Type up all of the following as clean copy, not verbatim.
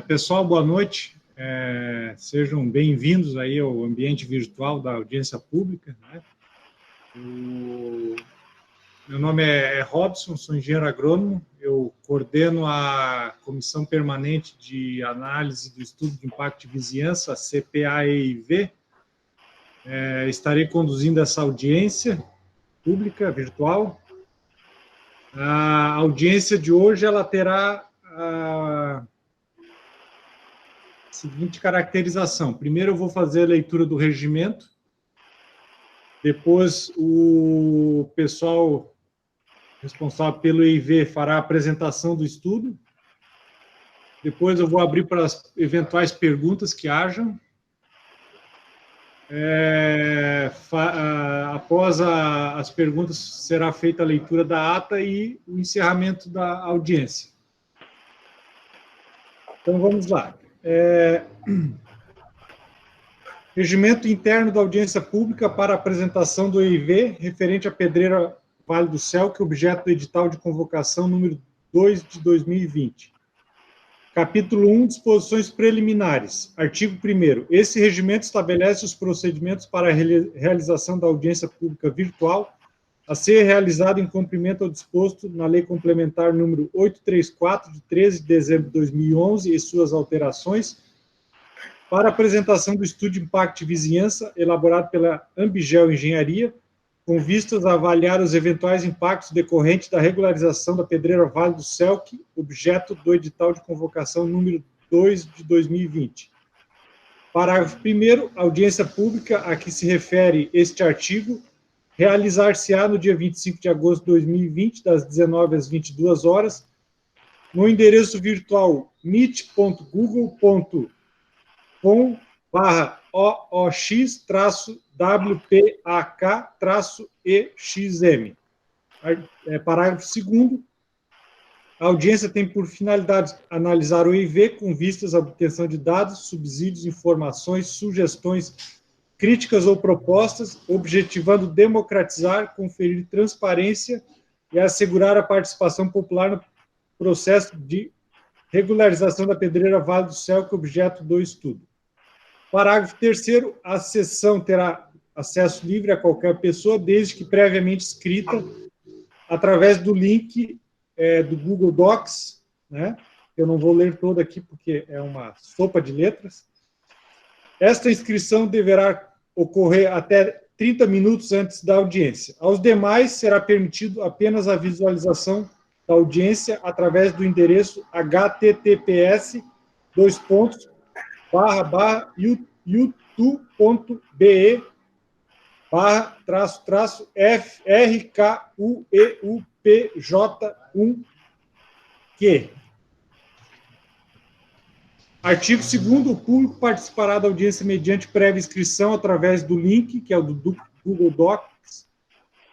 Pessoal, boa noite. Sejam bem-vindos aí ao ambiente virtual da audiência pública, né? Meu nome é Robson, sou engenheiro agrônomo, eu coordeno a Comissão Permanente de Análise do Estudo de Impacto de Vizinhança, a CPAEIV. Estarei conduzindo essa audiência pública virtual. A audiência de hoje ela terá a seguinte caracterização. Primeiro eu vou fazer a leitura do regimento, depois o pessoal responsável pelo EIV fará a apresentação do estudo, depois eu vou abrir para as eventuais perguntas que hajam. Após as perguntas, será feita a leitura da ata e o encerramento da audiência. Então, vamos lá. Regimento interno da audiência pública para apresentação do EIV referente à Pedreira Vale do Celque, objeto do edital de convocação número 2 de 2020. Capítulo 1, disposições preliminares. Artigo 1º. Esse regimento estabelece os procedimentos para a realização da audiência pública virtual a ser realizada em cumprimento ao disposto na Lei Complementar número 834, de 13 de dezembro de 2011, e suas alterações, para apresentação do estudo de impacto de vizinhança elaborado pela Ambigel Engenharia, com vistas a avaliar os eventuais impactos decorrentes da regularização da Pedreira Vale do Celque, objeto do edital de convocação número 2 de 2020. Parágrafo 1º, audiência pública a que se refere este artigo realizar-se-á no dia 25 de agosto de 2020, das 19 às 22 horas, no endereço virtual meet.google.com/oox-wpak-exm. Parágrafo 2º. A audiência tem por finalidade analisar o EIV com vistas à obtenção de dados, subsídios, informações, sugestões, críticas ou propostas, objetivando democratizar, conferir transparência e assegurar a participação popular no processo de regularização da Pedreira Vale do Celque, objeto do estudo. Parágrafo 3º. A sessão terá acesso livre a qualquer pessoa, desde que previamente inscrita, através do link do Google Docs, né? Eu não vou ler todo aqui, porque é uma sopa de letras. Esta inscrição deverá ocorrer até 30 minutos antes da audiência. Aos demais, será permitido apenas a visualização da audiência através do endereço https://youtube.be/rkueupj1q. Artigo 2º, o público participará da audiência mediante prévia inscrição através do link, que é o do Google Docs,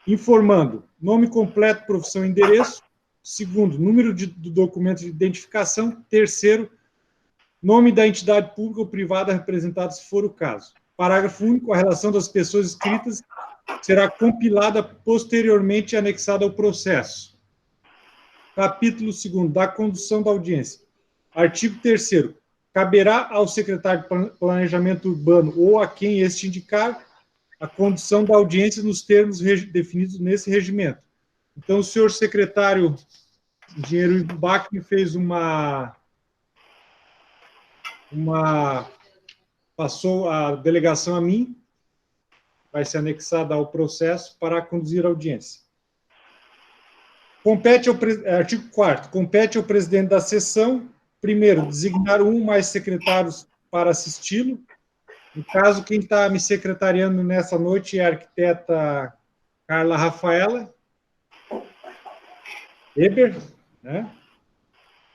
informando nome completo, profissão e endereço. 2º, número do documento de identificação. 3º, nome da entidade pública ou privada representada, se for o caso. Parágrafo único. A relação das pessoas inscritas será compilada posteriormente e anexada ao processo. Capítulo 2º, da condução da audiência. Artigo 3º. Caberá ao secretário de Planejamento Urbano ou a quem este indicar a condução da audiência nos termos definidos nesse regimento. Então, o senhor secretário, engenheiro Ivo Bach, me fez passou a delegação a mim, vai ser anexada ao processo para conduzir a audiência. Artigo 4º. Compete ao presidente da sessão, primeiro, designar um ou mais secretários para assisti-lo. No caso, quem está me secretariando nessa noite é a arquiteta Carla Rafaela Eber, né?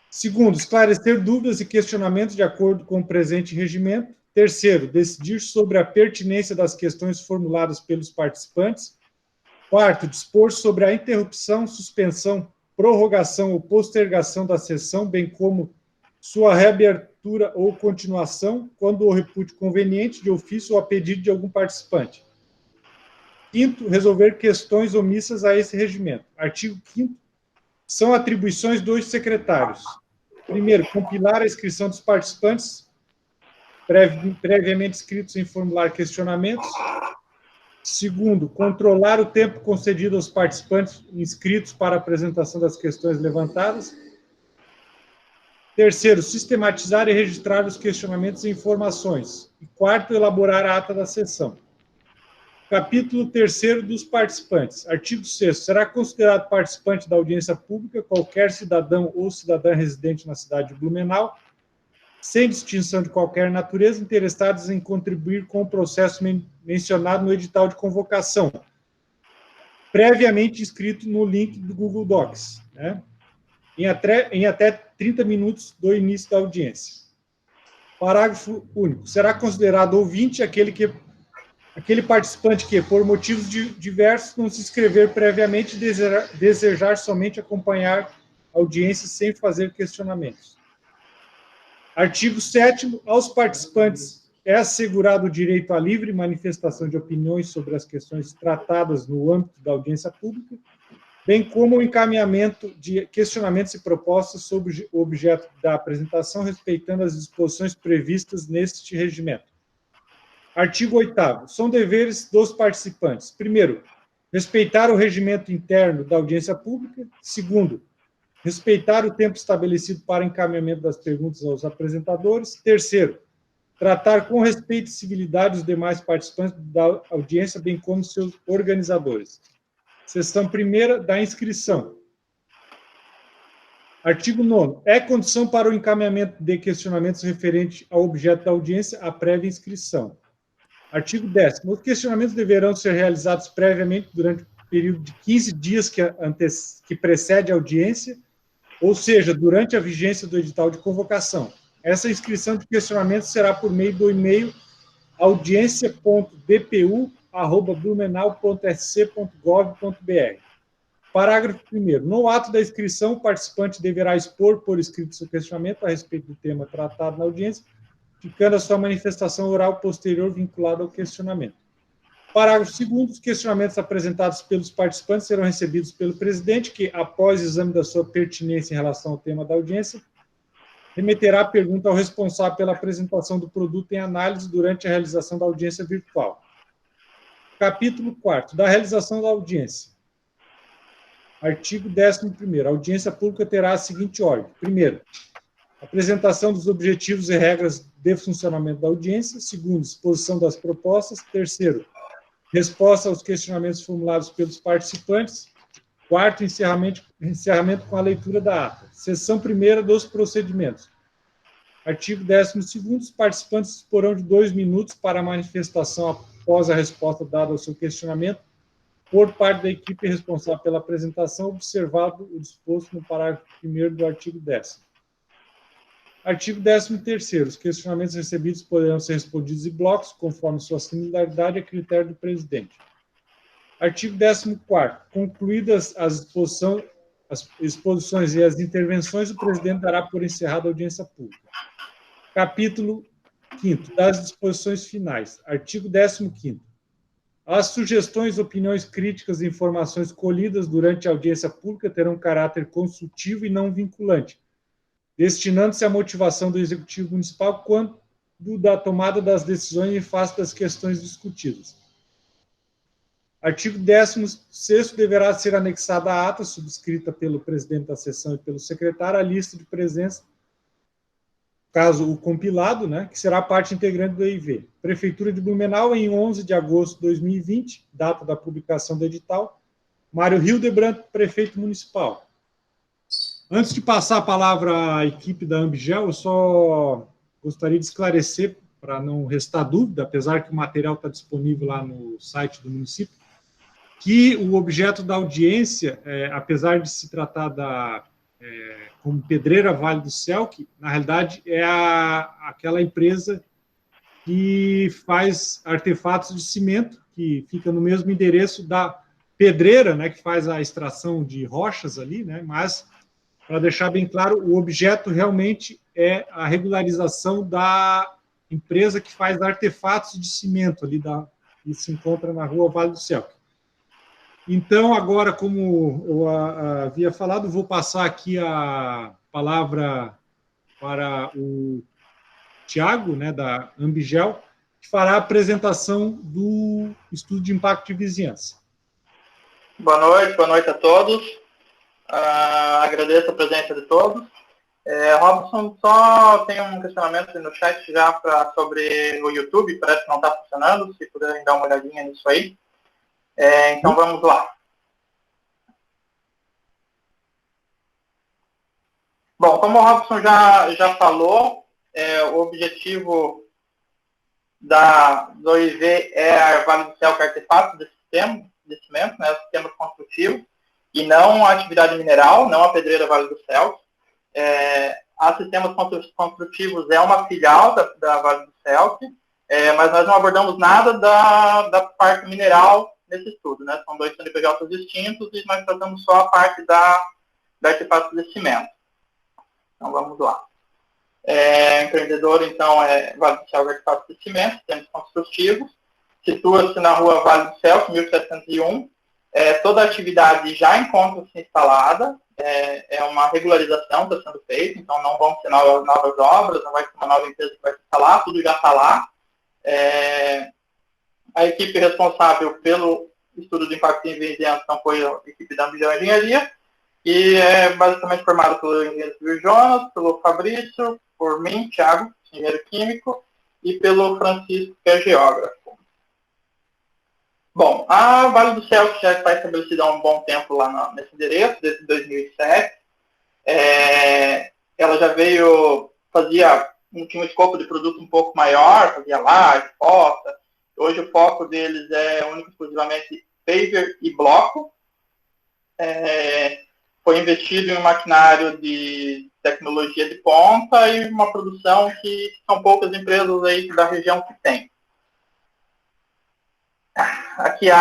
Segundo, esclarecer dúvidas e questionamentos de acordo com o presente regimento. Terceiro, decidir sobre a pertinência das questões formuladas pelos participantes. Quarto, dispor sobre a interrupção, suspensão, prorrogação ou postergação da sessão, bem como sua reabertura ou continuação, quando o repute conveniente, de ofício ou a pedido de algum participante. Quinto, resolver questões omissas a esse regimento. Artigo 5º. São atribuições dos secretários: Primeiro, compilar a inscrição dos participantes previamente inscritos em formulário questionamentos. Segundo, controlar o tempo concedido aos participantes inscritos para a apresentação das questões levantadas. Terceiro, sistematizar e registrar os questionamentos e informações. E quarto, elaborar a ata da sessão. Capítulo 3º dos participantes. Artigo 6º. Será considerado participante da audiência pública qualquer cidadão ou cidadã residente na cidade de Blumenau, sem distinção de qualquer natureza, interessados em contribuir com o processo mencionado no edital de convocação, previamente inscrito no link do Google Docs, né? Em até 30 minutos do início da audiência. Parágrafo único. Será considerado ouvinte aquele participante que, por motivos diversos, não se inscrever previamente e desejar somente acompanhar a audiência sem fazer questionamentos. Artigo 7º. Aos participantes é assegurado o direito à livre manifestação de opiniões sobre as questões tratadas no âmbito da audiência pública, bem como o encaminhamento de questionamentos e propostas sobre o objeto da apresentação, respeitando as disposições previstas neste regimento. Artigo 8º. São deveres dos participantes. Primeiro, respeitar o regimento interno da audiência pública. Segundo, respeitar o tempo estabelecido para encaminhamento das perguntas aos apresentadores. Terceiro, tratar com respeito e civilidade os demais participantes da audiência, bem como seus organizadores. Seção 1ª da inscrição. Artigo 9º. É condição para o encaminhamento de questionamentos referente ao objeto da audiência a prévia inscrição. Artigo 10º. Os questionamentos deverão ser realizados previamente durante o período de 15 dias que precede a audiência, ou seja, durante a vigência do edital de convocação. Essa inscrição de questionamentos será por meio do e-mail audiência.dpu@blumenau.sc.gov.br. Parágrafo 1º. No ato da inscrição, o participante deverá expor por escrito seu questionamento a respeito do tema tratado na audiência, ficando a sua manifestação oral posterior vinculada ao questionamento. Parágrafo 2º. Os questionamentos apresentados pelos participantes serão recebidos pelo presidente, que, após o exame da sua pertinência em relação ao tema da audiência, remeterá a pergunta ao responsável pela apresentação do produto em análise durante a realização da audiência virtual. Capítulo 4º. Da realização da audiência. Artigo 11º. A audiência pública terá a seguinte ordem. Primeiro, apresentação dos objetivos e regras de funcionamento da audiência. Segundo, exposição das propostas. Terceiro, resposta aos questionamentos formulados pelos participantes. Quarto, encerramento com a leitura da ata. Seção 1ª dos procedimentos. Artigo 12º. Os participantes disporão de 2 minutos para a manifestação após a resposta dada ao seu questionamento por parte da equipe responsável pela apresentação, observado o disposto no parágrafo 1º do artigo 10º. Artigo 13º. Os questionamentos recebidos poderão ser respondidos em blocos, conforme sua similaridade a critério do presidente. Artigo 14º. Concluídas as exposições e as intervenções, o presidente dará por encerrada a audiência pública. Capítulo 5º. Das disposições finais. Artigo 15º. As sugestões, opiniões, críticas e informações colhidas durante a audiência pública terão caráter consultivo e não vinculante, destinando-se à motivação do Executivo Municipal quando da tomada das decisões em face das questões discutidas. Artigo 16º. Deverá ser anexada à ata, subscrita pelo presidente da sessão e pelo secretário, a lista de presença, caso o compilado, né, que será parte integrante do EIV. Prefeitura de Blumenau, em 11 de agosto de 2020, data da publicação do edital. Mário Hildebrand, prefeito municipal. Antes de passar a palavra à equipe da Ambigel, eu só gostaria de esclarecer, para não restar dúvida, apesar que o material está disponível lá no site do município, que o objeto da audiência, apesar de se tratar como Pedreira Vale do Céu, que na realidade é aquela empresa que faz artefatos de cimento, que fica no mesmo endereço da pedreira, né, que faz a extração de rochas ali, né, mas, para deixar bem claro, o objeto realmente é a regularização da empresa que faz artefatos de cimento ali, que se encontra na rua Vale do Céu. Então, agora, como eu havia falado, vou passar aqui a palavra para o Tiago, né, da Ambigel, que fará a apresentação do estudo de impacto de vizinhança. Boa noite a todos. Agradeço a presença de todos. Robson, só tem um questionamento no chat já sobre o YouTube, parece que não está funcionando, se puderem dar uma olhadinha nisso aí. Então vamos lá. Bom, como o Robson já falou, o objetivo do IV é a Vale do Céu, que é artefato desse sistema, de cimento, né, o sistema construtivo, e não a atividade mineral, não a pedreira Vale do Céu. A Sistemas Construtivos é uma filial da Vale do Céu, mas nós não abordamos nada da parte mineral nesse estudo, né? São dois CNPJs distintos e nós tratamos só a parte da artefato de cimento. Então, vamos lá. Empreendedor, então, Vale do Céu, artefato de cimento, sistemas construtivos. Situa-se na rua Vale do Céu, 1701. Toda a atividade já encontra-se instalada. É uma regularização que está sendo feita, então não vão ser novas obras, não vai ser uma nova empresa que vai se instalar, tudo já está lá. A equipe responsável pelo estudo de impacto em vizinhança então, foi a equipe da Ambigel Engenharia, e é basicamente formada pelo engenheiro civil Jonas, pelo Fabrício, por mim, Thiago, engenheiro químico, e pelo Francisco, que é geógrafo. Bom, a Vale do Céu, que já está estabelecida há um bom tempo lá nesse endereço, desde 2007, ela já tinha um escopo de produto um pouco maior, fazia laje, fossa. Hoje o foco deles é único e exclusivamente paver e bloco. Foi investido em um maquinário de tecnologia de ponta e uma produção que são poucas empresas aí da região que tem. Aqui a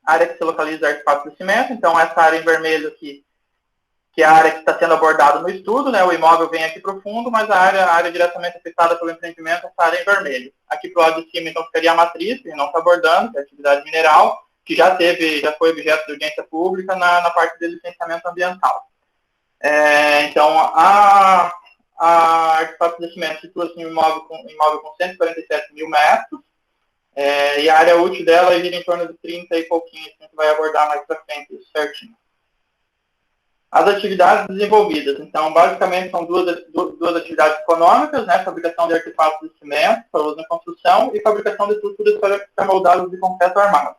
área que se localiza artefato de cimento, então essa área em vermelho aqui, que é a área que está sendo abordada no estudo, né? O imóvel vem aqui para o fundo, mas a área diretamente afetada pelo empreendimento, essa área em vermelho. Aqui para o lado de cima, então, ficaria a matriz, que não está abordando, que é a atividade mineral, que já foi objeto de audiência pública na parte de licenciamento ambiental. Então, a artefato de cimento situa-se em um imóvel com 147 mil metros, e a área útil dela gira em torno de 30 e pouquinho, que a gente vai abordar mais para frente, isso certinho. As atividades desenvolvidas, então, basicamente são duas atividades econômicas, né, fabricação de artefatos de cimento para uso na construção e fabricação de estruturas para moldados de concreto armado.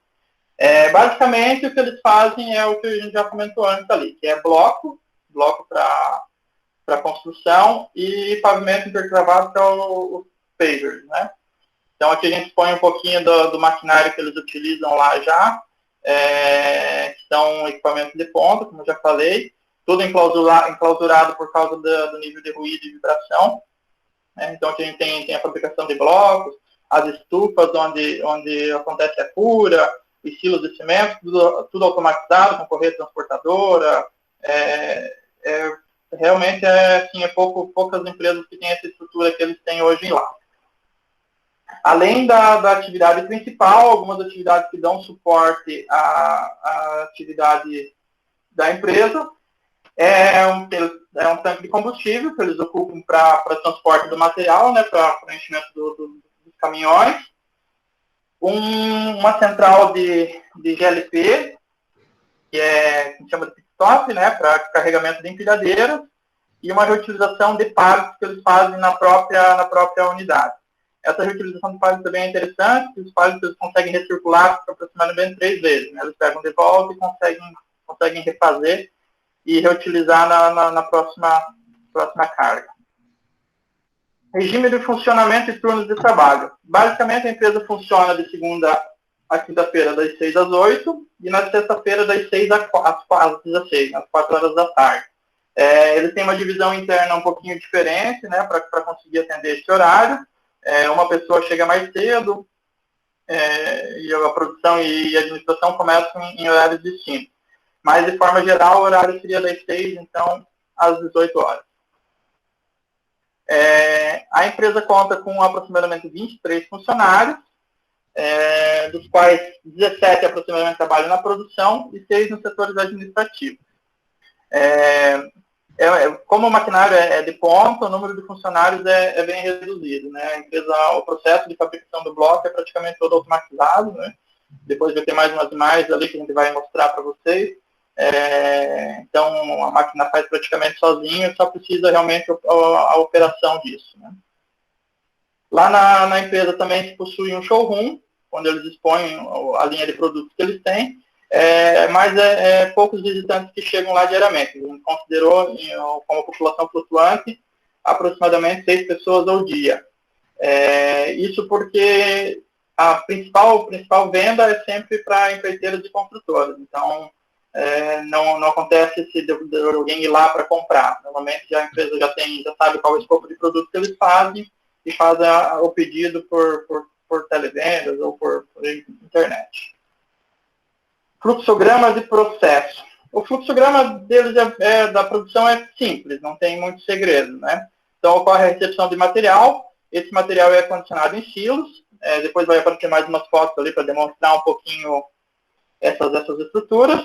Basicamente, o que eles fazem é o que a gente já comentou antes ali, que é bloco para construção e pavimento intercravado para os pavers, né. Então, aqui a gente põe um pouquinho do maquinário que eles utilizam lá já, que são equipamentos de ponta, como eu já falei, tudo enclausurado por causa do nível de ruído e vibração. Então, aqui a gente tem a fabricação de blocos, as estufas onde acontece a cura, os silos de cimento, tudo automatizado, com correia transportadora. Realmente, poucas empresas que têm essa estrutura que eles têm hoje lá. Além da atividade principal, algumas atividades que dão suporte à atividade da empresa, é um tanque de combustível que eles ocupam para transporte do material, né, para preenchimento dos caminhões, uma central de GLP, que a gente chama de pit stop, né, para carregamento de empilhadeiras, e uma reutilização de pallets que eles fazem na própria unidade. Essa reutilização de pallets também é interessante, porque os pallets eles conseguem recircular aproximadamente 3 vezes. Né? Eles pegam de volta e conseguem refazer e reutilizar na próxima carga. Regime de funcionamento e turnos de trabalho. Basicamente, a empresa funciona de segunda a quinta-feira, das 6 às 8, e na sexta-feira, das 6 às 16, às 4 horas da tarde. Eles têm uma divisão interna um pouquinho diferente, né, para conseguir atender esse horário. Uma pessoa chega mais cedo, e a produção e a administração começam em horários distintos. Mas, de forma geral, o horário seria das 6, então, às 18 horas. A empresa conta com aproximadamente 23 funcionários, dos quais 17 aproximadamente trabalham na produção e 6 nos setores administrativos. como o maquinário é de ponta, o número de funcionários é bem reduzido, né? A empresa, o processo de fabricação do bloco é praticamente todo automatizado, né? Depois vai ter mais umas imagens ali que a gente vai mostrar para vocês. Então, a máquina faz praticamente sozinha, só precisa realmente a operação disso, né? Lá na empresa também se possui um showroom, onde eles expõem a linha de produtos que eles têm, mas poucos visitantes que chegam lá diariamente. A gente considerou como população flutuante aproximadamente 6 pessoas ao dia. Isso porque a principal venda é sempre para empreiteiras e construtoras. Então, não acontece se de alguém ir lá para comprar. Normalmente a empresa já sabe qual é o escopo de produto que eles fazem e faz o pedido por televendas ou por internet. Fluxogramas de processo. O fluxograma deles da produção é simples, não tem muito segredo, né? Então ocorre a recepção de material, esse material é condicionado em silos, depois vai aparecer mais umas fotos ali para demonstrar um pouquinho essas estruturas.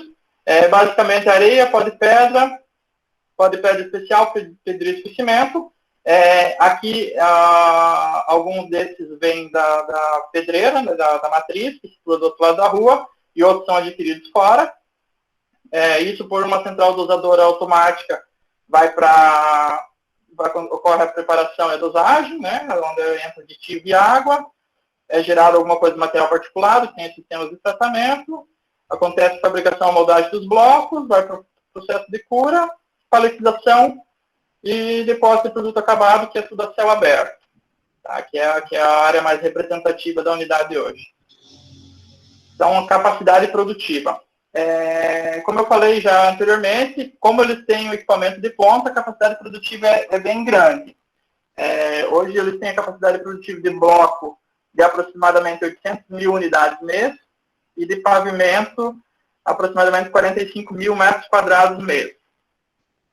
Basicamente areia, pó de pedra especial, pedrisco e cimento. Aqui, alguns desses vêm da pedreira, da matriz, que se situa do outro lado da rua, e outros são adquiridos fora. Isso por uma central dosadora automática ocorre a preparação e a dosagem, né, onde entra aditivo e água, é gerado alguma coisa de material particulado, tem sistemas de tratamento, acontece a fabricação e moldagem dos blocos, vai para o processo de cura, paletização e depósito de produto acabado, que é tudo a céu aberto, tá? que é a área mais representativa da unidade hoje. Então, capacidade produtiva. Como eu falei já anteriormente, como eles têm o equipamento de ponta, a capacidade produtiva é bem grande. Hoje eles têm a capacidade produtiva de bloco de aproximadamente 800 mil unidades mês e de pavimento aproximadamente 45 mil metros quadrados mês.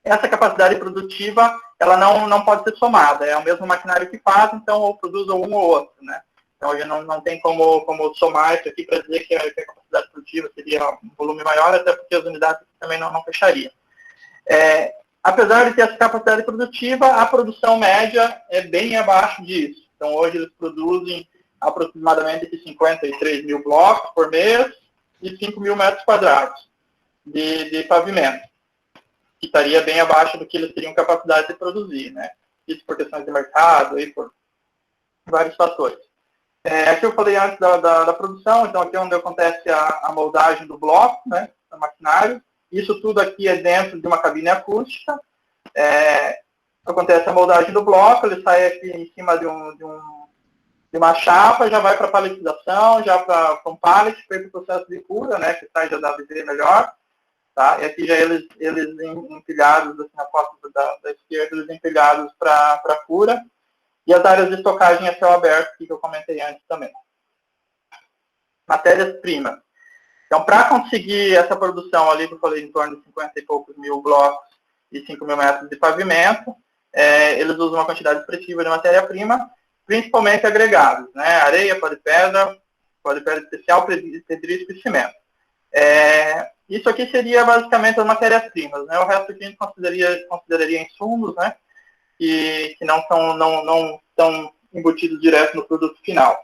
Essa capacidade produtiva, ela não pode ser somada, é o mesmo maquinário que faz, então ou produz um ou outro, né? Então, hoje não tem como somar isso aqui para dizer que a capacidade produtiva seria um volume maior, até porque as unidades também não fechariam. Apesar de ter essa capacidade produtiva, a produção média é bem abaixo disso. Então, hoje eles produzem aproximadamente 53 mil blocos por mês e 5 mil metros quadrados de pavimento, que estaria bem abaixo do que eles teriam capacidade de produzir, né? Isso por questões de mercado e por vários fatores. Aqui eu falei antes da produção, então aqui é onde acontece a moldagem do bloco, né, do maquinário. Isso tudo aqui é dentro de uma cabine acústica. Acontece a moldagem do bloco, ele sai aqui em cima de uma chapa, já vai para a paletização, já para um pallet, para o processo de cura, né, que sai já dá para ver melhor. Tá? E aqui já eles empilhados, assim, na foto da esquerda, eles empilhados para cura. E as áreas de estocagem a céu aberto, que eu comentei antes também. Matérias-primas. Então, para conseguir essa produção ali, que eu falei, em torno de 50 e poucos mil blocos e 5 mil metros de pavimento, eles usam uma quantidade expressiva de matéria-prima, principalmente agregados, né? Areia, pó de pedra especial, pedrisco e cimento. Isso aqui seria basicamente as matérias-primas, né? O resto aqui a gente consideraria insumos, né? Que não estão embutidos direto no produto final.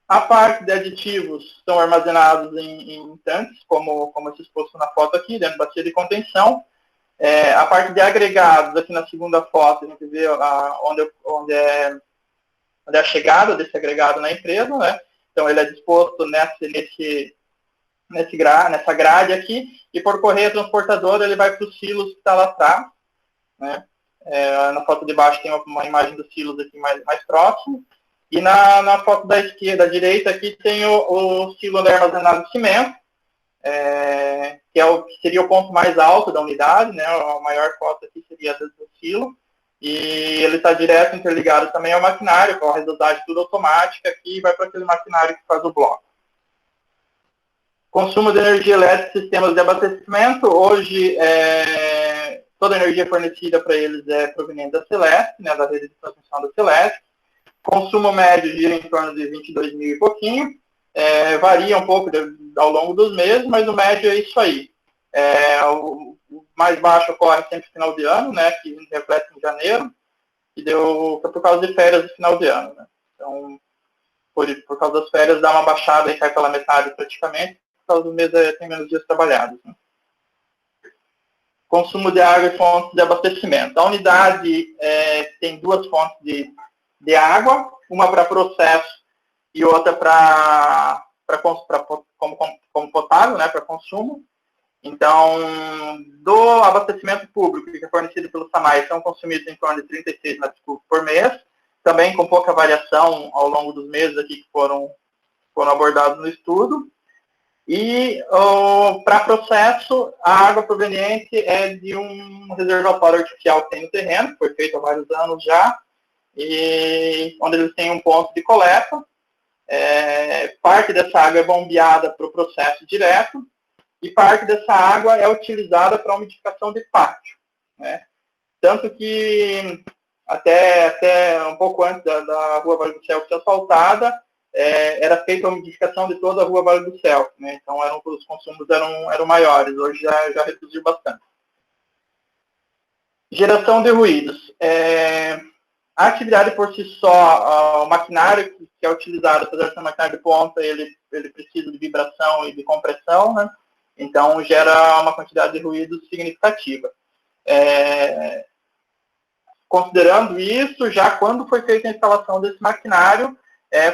A parte de aditivos estão armazenados em tanques, como esse exposto na foto aqui, dentro da bacia de contenção. A parte de agregados, aqui na segunda foto, a gente vê onde é a chegada desse agregado na empresa, né? Então, ele é disposto nessa grade aqui, e por correia transportadora ele vai para os silos que está lá atrás, né? Na foto de baixo tem uma imagem dos silos aqui mais próximo, e na foto da direita aqui tem o silo onde é armazenado de cimento, que seria o ponto mais alto da unidade, né? A maior foto aqui seria do silo, e ele está direto interligado também ao maquinário, com a redosagem tudo automática aqui, e vai para aquele maquinário que faz o bloco. Consumo de energia elétrica e sistemas de abastecimento. Hoje, toda a energia fornecida para eles é proveniente da Celesc, né, da rede de transmissão da Celesc. Consumo médio gira em torno de 22 mil e pouquinho. Varia um pouco ao longo dos meses, mas o médio é isso aí. mais baixo ocorre sempre no final de ano, né, que reflete em janeiro, e foi por causa de férias de final de ano, né? Então, por causa das férias, dá uma baixada e cai pela metade praticamente, por causa do mês tem menos dias trabalhados, né? Consumo de água e fontes de abastecimento. A unidade tem duas fontes de água, uma para processo e outra como potável, né, para consumo. Então, do abastecimento público, que é fornecido pelo SAMAI, são consumidos em torno de 36 metros cúbicos por mês, também com pouca variação ao longo dos meses aqui que foram abordados no estudo. E para processo, a água proveniente é de um reservatório artificial que tem no terreno, que foi feito há vários anos já, e onde eles têm um ponto de coleta. Parte dessa água é bombeada para o processo direto, e parte dessa água é utilizada para umidificação de pátio, né? Tanto que até um pouco antes da Rua Vale do Céu ser asfaltada, era feita a umidificação de toda a Rua Vale do Céu, né? Então os consumos eram maiores, hoje já reduziu bastante. Geração de ruídos. A atividade por si só, o maquinário que é utilizado, apesar de ser um maquinário de ponta, ele precisa de vibração e de compressão, né? Então, gera uma quantidade de ruídos significativa. Considerando isso, já quando foi feita a instalação desse maquinário,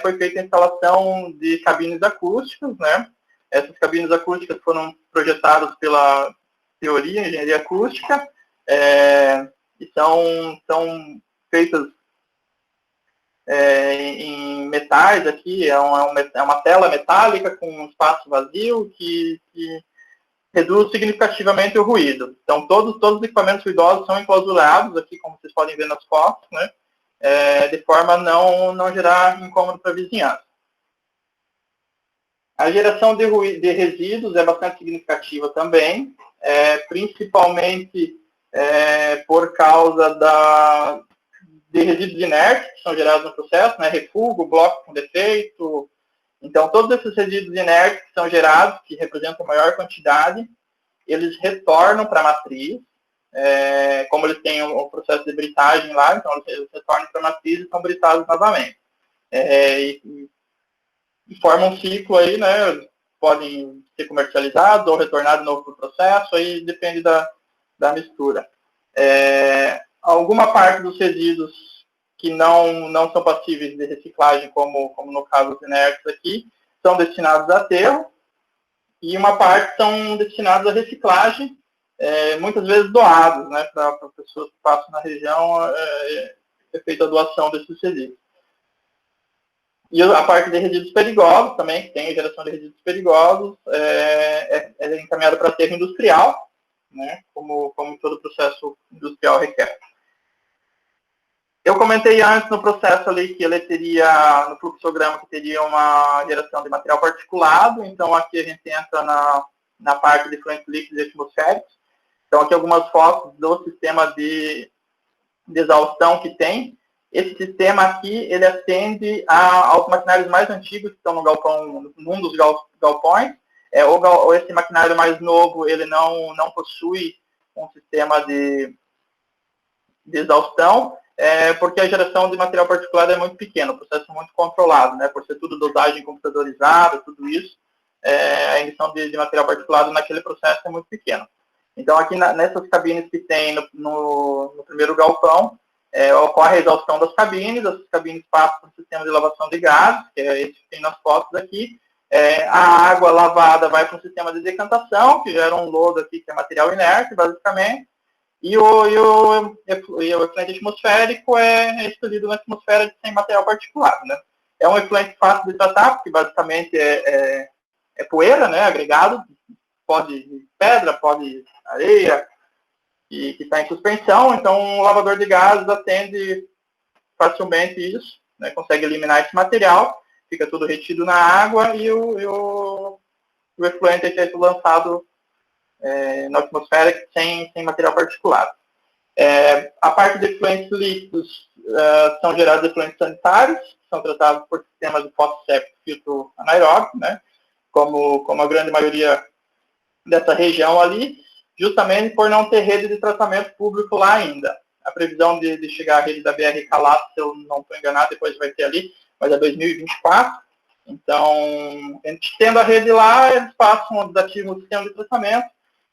foi feita a instalação de cabines acústicas, né? Essas cabines acústicas foram projetadas pela teoria, engenharia acústica, e são feitas em metais aqui, é uma tela metálica com um espaço vazio que reduz significativamente o ruído. Então, todos os equipamentos ruidosos são enclausurados aqui, como vocês podem ver nas fotos, né? De forma a não gerar incômodo para a vizinhança. A geração de resíduos é bastante significativa também, principalmente por causa de resíduos inertes que são gerados no processo, né? Refúgio, bloco com defeito. Então, todos esses resíduos inertes que são gerados, que representam maior quantidade, eles retornam para a matriz, como eles têm o processo de britagem lá, então eles retornam para a matriz e são britados novamente. E formam um ciclo aí, né? Podem ser comercializados ou retornados de novo para o processo, aí depende da mistura. Alguma parte dos resíduos que não são passíveis de reciclagem, como no caso dos inertes aqui, são destinados a aterro, e uma parte são destinados à reciclagem, muitas vezes doados, né, para pessoas que passam na região, é feita a doação desses resíduos. E a parte de resíduos perigosos também, que tem a geração de resíduos perigosos, é encaminhada para aterro industrial, né, como todo processo industrial requer. Eu comentei antes no processo ali que ele teria, no fluxograma, que teria uma geração de material particulado. Então, aqui a gente entra na parte de fluentes líquidos e atmosféricos. Então, aqui algumas fotos do sistema de exaustão que tem. Esse sistema aqui, ele atende aos maquinários mais antigos que estão no galpão, num dos galpões. Ou esse maquinário mais novo, ele não possui um sistema de exaustão, porque a geração de material particulado é muito pequena, o processo é muito controlado, né? Por ser tudo dosagem computadorizada, tudo isso, a emissão de material particulado naquele processo é muito pequena. Então, aqui nessas cabines que tem no primeiro galpão, ocorre a exaustão das cabines, essas cabines passam para o sistema de lavação de gases, que é esse que tem nas fotos aqui. A água lavada vai para um sistema de decantação, que gera um lodo aqui, que é material inerte, basicamente. E o efluente atmosférico é expelido na atmosfera sem material particulado, né? É um efluente fácil de tratar, porque basicamente é poeira, né? Agregado, pode pedra, pode areia, que está em suspensão. Então, o lavador de gases atende facilmente isso, né? Consegue eliminar esse material, fica tudo retido na água e o efluente é lançado na atmosfera sem material particulado. A parte de efluentes líquidos são gerados efluentes sanitários, que são tratados por sistemas de fotosséptico filtro anaeróbico, né, como a grande maioria dessa região ali. justamente por não ter rede de tratamento público lá ainda. A previsão de chegar à rede da BRK lá, se eu não estou enganado, depois vai ter ali, mas é 2024. Então, a gente tendo a rede lá, eles passam, desativam o sistema de tratamento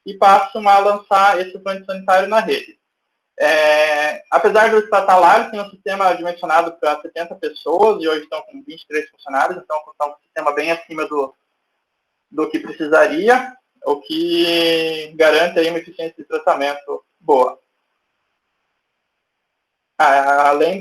e passam a lançar esse plano sanitário na rede. Apesar de eu estar lá, eles têm um sistema dimensionado para 70 pessoas e hoje estão com 23 funcionários, então é um sistema bem acima do que precisaria, o que garante aí uma eficiência de tratamento boa. Além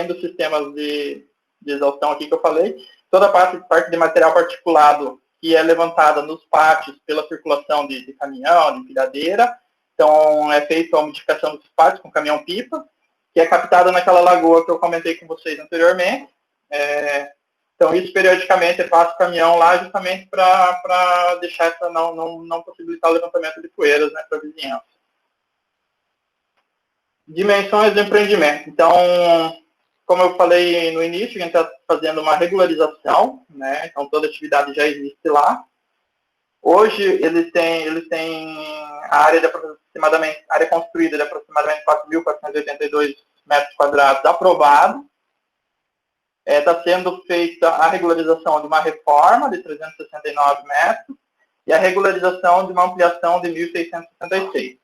dos sistemas de exaustão aqui que eu falei, toda a parte de material particulado que é levantada nos pátios pela circulação de caminhão, de empilhadeira. Então, é feita a umidificação dos pátios com caminhão-pipa, que é captada naquela lagoa que eu comentei com vocês anteriormente. Então, isso periodicamente eu faço caminhão lá justamente para deixar não possibilitar o levantamento de poeiras, né, para a vizinhança. Dimensões do empreendimento. Então, como eu falei no início, a gente está fazendo uma regularização, né? Então toda a atividade já existe lá. Hoje eles têm a área área construída de aproximadamente 4.482 metros quadrados aprovado. Está sendo feita a regularização de uma reforma de 369 metros e a regularização de uma ampliação de 1.666.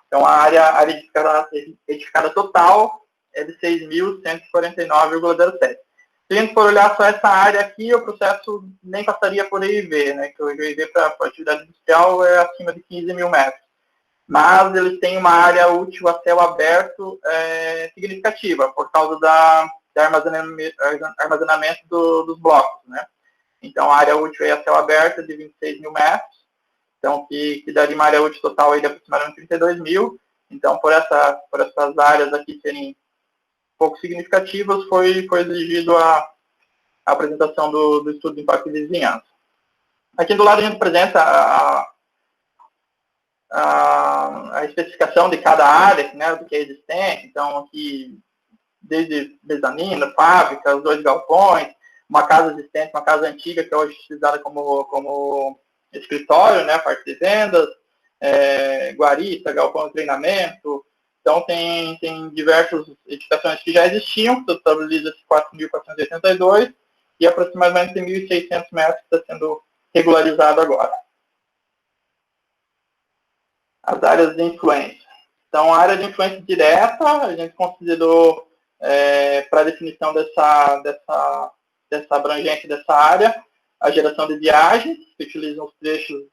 Então, a área edificada total é de 6.149,07. Se a gente for olhar só essa área aqui, o processo nem passaria por EIV, né? Que o EIV para a atividade industrial é acima de 15 mil metros. Mas eles têm uma área útil a céu aberto significativa, por causa do armazenamento dos blocos, né? Então, a área útil aí a céu aberto é de 26 mil metros. Então, que daria uma área útil total aí de aproximadamente 32 mil. Então, por essas áreas aqui serem pouco significativas, foi exigido a apresentação do estudo de impacto de vizinhança. Aqui do lado a gente apresenta a especificação de cada área, né, do que é existente. Então, aqui, desde mezanino, fábrica, os 2 galpões, uma casa existente, uma casa antiga, que é hoje utilizada como escritório, né, parte de vendas, guarita, galpão de treinamento. Então, tem diversas edificações que já existiam, que totaliza 4.482 e aproximadamente 1.600 metros que está sendo regularizado agora. As áreas de influência. Então, a área de influência direta, a gente considerou, para a definição dessa abrangência dessa área, a geração de viagens, que utilizam os trechos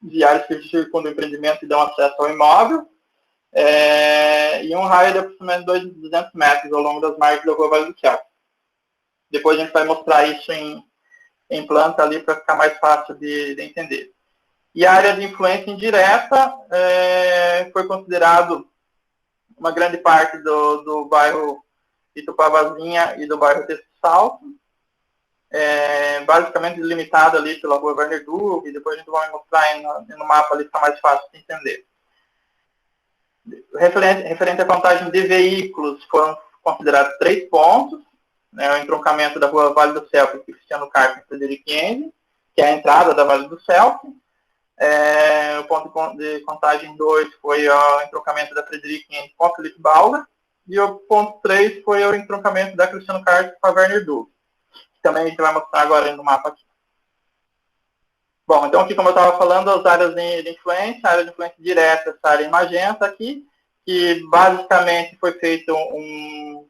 viários que circundam o empreendimento e dão acesso ao imóvel, e um raio de aproximadamente 200 metros ao longo das margens da Rua Vale do Céu. Depois a gente vai mostrar isso em planta ali para ficar mais fácil de entender. E a área de influência indireta foi considerado uma grande parte do bairro Itupavazinha e do bairro Texto Salto, basicamente delimitada ali pela Rua Werner Dug, e depois a gente vai mostrar no mapa ali, fica mais fácil de entender. Referente à contagem de veículos, foram considerados 3 pontos, né, o entroncamento da Rua Vale do Céu, Cristiano Carpes e Frederico Ende, que é a entrada da Vale do Céu. O ponto de contagem 2 foi o entroncamento da Frederico Ende com a Felipe Bauer, e o ponto 3 foi o entroncamento da Cristiano Carpes com a Werner Dug. Também a gente vai mostrar agora no mapa aqui. Bom, então aqui, como eu estava falando, as áreas de influência, a área de influência direta, essa área em magenta aqui, que basicamente foi feito um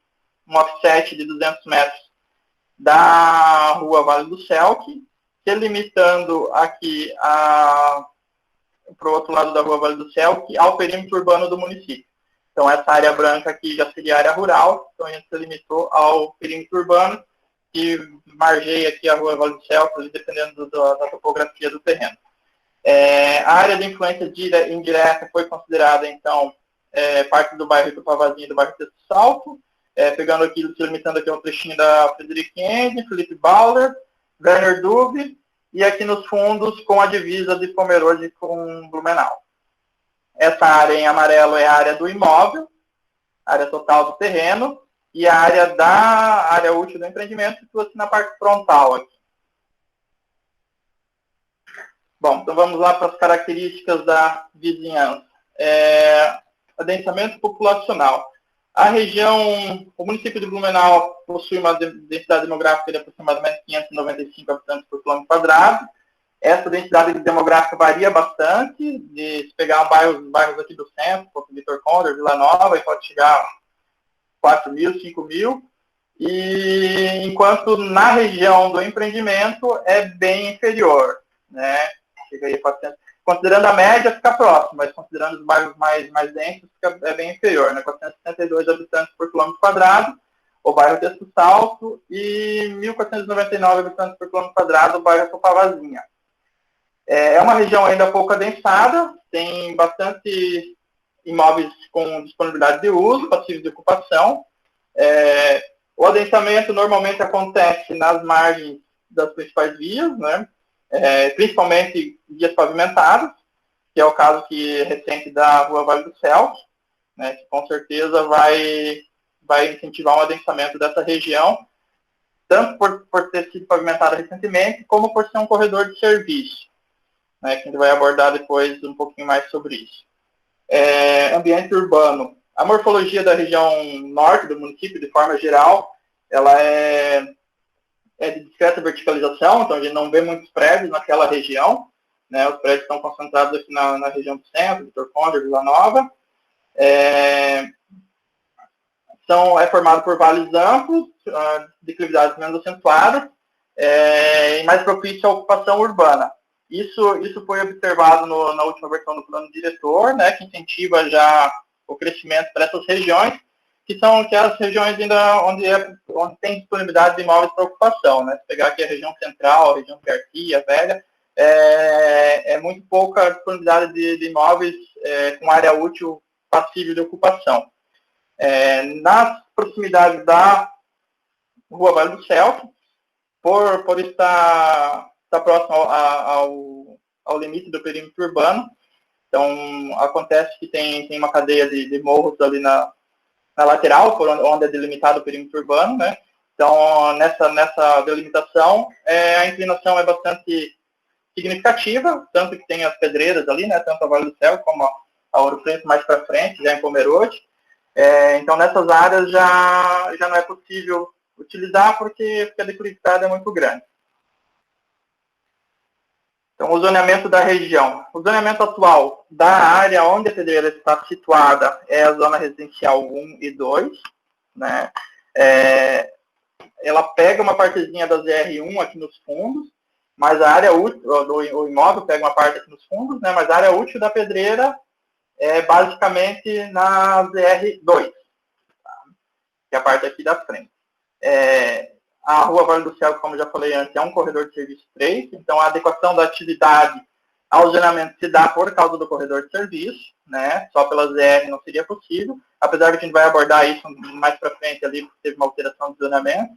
offset de 200 metros da Rua Vale do Celque, delimitando aqui para o outro lado da Rua Vale do Celque ao perímetro urbano do município. Então, essa área branca aqui já seria área rural, então a gente se limitou ao perímetro urbano, que margeia aqui a Rua Vale do Celque, dependendo da topografia do terreno. A área de influência indireta foi considerada, então, parte do bairro Itupavazinha e do bairro Texto Salto, pegando aqui, se limitando aqui ao trechinho da Frederico Ende, Felipe Bauer, Werner Dug, e aqui nos fundos com a divisa de Pomerode com Blumenau. Essa área em amarelo é a área do imóvel, área total do terreno, e a área útil do empreendimento situa-se na parte frontal aqui. Bom, então vamos lá para as características da vizinhança. adensamento populacional. A região, o município de Blumenau possui uma densidade demográfica de aproximadamente 595 habitantes por quilômetro quadrado. Essa densidade demográfica varia bastante, se pegar bairros aqui do centro, como Vitor Conde, Vila Nova, e pode chegar a 4 mil, 5 mil. E enquanto na região do empreendimento é bem inferior, né? Chega aí a 400. Considerando a média, fica próximo, mas considerando os bairros mais densos, é bem inferior, né? 462 habitantes por quilômetro quadrado, o bairro Texto Salto, e 1.499 habitantes por quilômetro quadrado, o bairro Copavazinha. É uma região ainda pouco adensada, tem bastante imóveis com disponibilidade de uso, passíveis de ocupação. O adensamento normalmente acontece nas margens das principais vias, né? Principalmente vias pavimentadas, que é o caso recente da Rua Vale do Celso, né? Que com certeza vai incentivar um adensamento dessa região, tanto por ter sido pavimentada recentemente, como por ser um corredor de serviço, né? Que a gente vai abordar depois um pouquinho mais sobre isso. Ambiente urbano. A morfologia da região norte do município, de forma geral, ela é de discreta verticalização, então a gente não vê muitos prédios naquela região, né? Os prédios estão concentrados aqui na região do centro, Vitor Conde, Vila Nova. É formado por vales amplos, declividades menos acentuadas, e mais propício à ocupação urbana. Isso foi observado na última versão do plano diretor, né, que incentiva já o crescimento para essas regiões, que são as regiões ainda onde tem disponibilidade de imóveis para ocupação, né? Se pegar aqui a região central, a região Garcia, Velha, é muito pouca disponibilidade de imóveis com área útil passível de ocupação. Nas proximidades da Rua Vale do Celso, por estar próximo ao limite do perímetro urbano, então acontece que tem uma cadeia de morros ali na lateral, por onde é delimitado o perímetro urbano, né? Então, nessa delimitação, a inclinação é bastante significativa, tanto que tem as pedreiras ali, né? Tanto a Vale do Céu como a Ouro Preto mais para frente, já em Pomerode. Então, nessas áreas já não é possível utilizar porque a declividade é muito grande. Então, o zoneamento da região. O zoneamento atual da área onde a pedreira está situada é a zona residencial 1 e 2, né? Ela pega uma partezinha da ZR1 aqui nos fundos, mas a área útil, o imóvel pega uma parte aqui nos fundos, né? Mas a área útil da pedreira é basicamente na ZR2, tá? Que é a parte aqui da frente. A Rua Vale do Céu, como já falei antes, é um corredor de serviço 3, então a adequação da atividade ao zonamento se dá por causa do corredor de serviço, né? Só pela ZR não seria possível, apesar de que a gente vai abordar isso mais para frente ali, porque teve uma alteração de zonamento,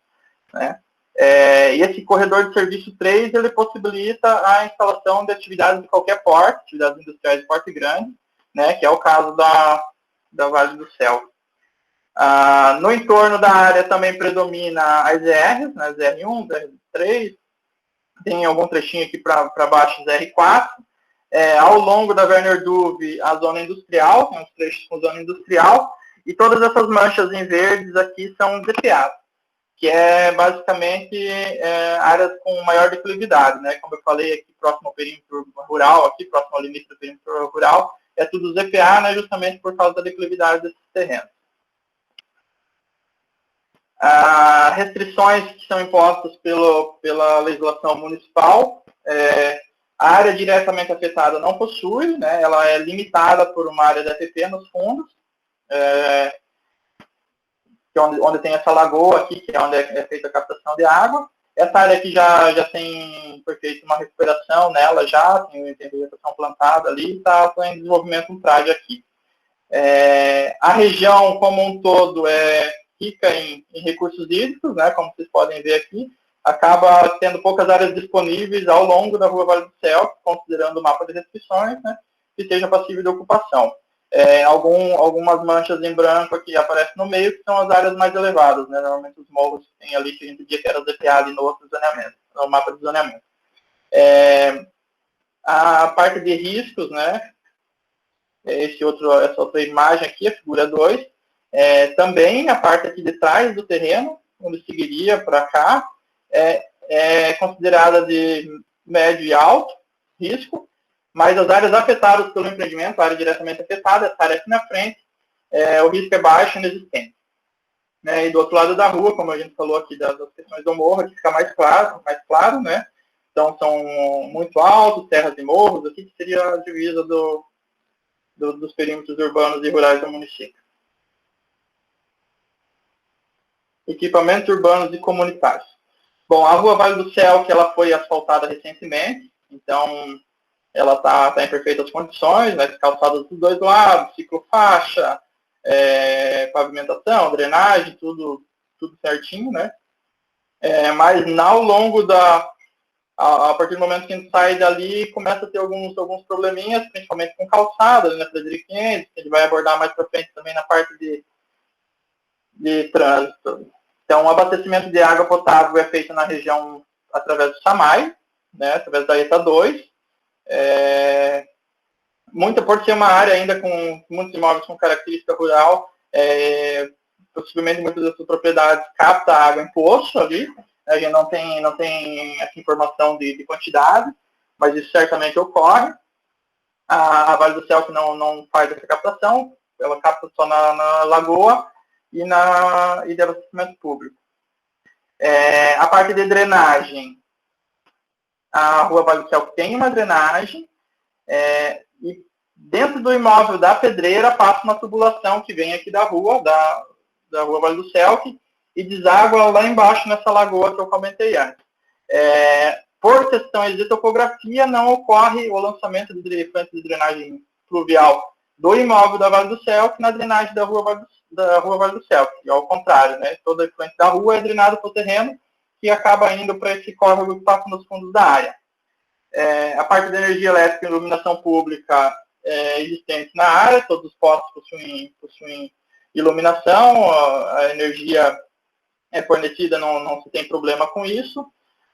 né? E esse corredor de serviço 3, ele possibilita a instalação de atividades de qualquer porte, atividades industriais de porte grande, né? Que é o caso da Vale do Céu. No entorno da área também predomina as ZRs, né, ZR1, ZR3, tem algum trechinho aqui para baixo, ZR4. Ao longo da Werner Duve, a zona industrial, tem uns trechos com zona industrial, e todas essas manchas em verdes aqui são DPAs, que é basicamente áreas com maior declividade, né? Como eu falei aqui, próximo ao perímetro rural, aqui próximo ao limite do perímetro rural, é tudo ZPA, né, justamente por causa da declividade desses terrenos. Restrições que são impostas pela legislação municipal, a área diretamente afetada não possui, né, ela é limitada por uma área de APP nos fundos, onde tem essa lagoa aqui, que é onde é feita a captação de água. Essa área aqui já foi feita uma recuperação nela, tem vegetação plantada ali, está em desenvolvimento um prédio aqui. A região como um todo é rica em recursos hídricos, né, como vocês podem ver aqui, acaba tendo poucas áreas disponíveis ao longo da Rua Vale do Céu, considerando o mapa de restrições, né, que seja passível de ocupação. Algumas manchas em branco aqui aparecem no meio, que são as áreas mais elevadas, né, normalmente os morros que tem ali, que a gente dizia que era ZPA ali no outro zoneamento, no mapa de zoneamento. A parte de riscos, né, essa outra imagem aqui, a figura 2, também a parte aqui de trás do terreno, onde seguiria para cá, é considerada de médio e alto risco, mas as áreas afetadas pelo empreendimento, a área diretamente afetada, essa área aqui na frente, o risco é baixo e inexistente. Né? E do outro lado da rua, como a gente falou aqui das questões do morro, aqui fica mais claro, né? Então são muito altos, terras e morros, aqui que seria a divisa dos perímetros urbanos e rurais do município. Equipamentos urbanos e comunitários. Bom, a Rua Vale do Céu, que ela foi asfaltada recentemente, então ela está em perfeitas condições, né, calçadas dos dois lados, ciclofaixa, pavimentação, drenagem, tudo certinho, né? Mas ao longo a partir do momento que a gente sai dali, começa a ter alguns probleminhas, principalmente com calçada, né, Frederico 500, que a gente vai abordar mais para frente também na parte de trânsito. Então, o abastecimento de água potável é feito na região através do SAMAI, né, através da ETA 2. Por ser uma área ainda com muitos imóveis com característica rural, possivelmente muitas dessas propriedades captam água em poço ali. A gente não tem essa informação de quantidade, mas isso certamente ocorre. A Vale do Céu que não faz essa captação, ela capta só na lagoa e de abastecimento público. A parte de drenagem, a Rua Vale do Céu tem uma drenagem, e dentro do imóvel da pedreira passa uma tubulação que vem aqui da Rua Vale do Céu e deságua lá embaixo nessa lagoa que eu comentei antes. Por questões de topografia, não ocorre o lançamento de efluentes de drenagem pluvial do imóvel da Vale do Céu que na drenagem da Rua Vale do Céu, que é ao contrário, né? Todo efluente da rua é drenado para o terreno que acaba indo para esse córrego que passa nos fundos da área. A parte de energia elétrica e iluminação pública existente na área, todos os postos possuem iluminação, a energia é fornecida, não se tem problema com isso.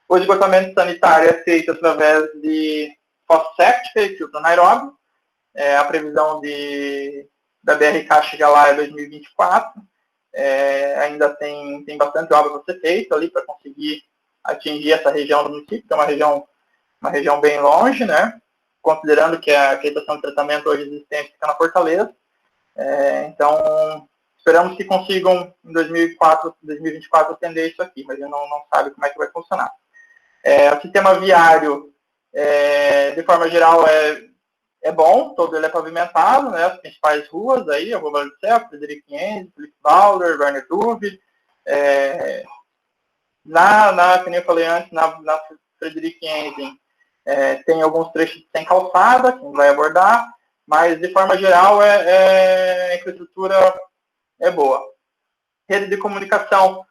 O esgotamento sanitário é feito através de fossa séptica e filtro anaeróbio. A previsão da BRK chegar lá é 2024. Ainda tem bastante obra para ser feita ali para conseguir atingir essa região do município, que é uma região bem longe, né? Considerando que a estação de tratamento hoje existente fica na Fortaleza. Então, esperamos que consigam, em 2024, atender isso aqui, mas a gente não sabe como é que vai funcionar. O sistema viário, de forma geral, é bom, todo ele é pavimentado, né? As principais ruas aí, a Rua Vale do Céu, Frederico 500, Felipe Bauer, Werner Tuve. Como eu falei antes, na Frederico 500, tem alguns trechos sem calçada, que a gente vai abordar, mas, de forma geral, a infraestrutura é boa. Rede de comunicação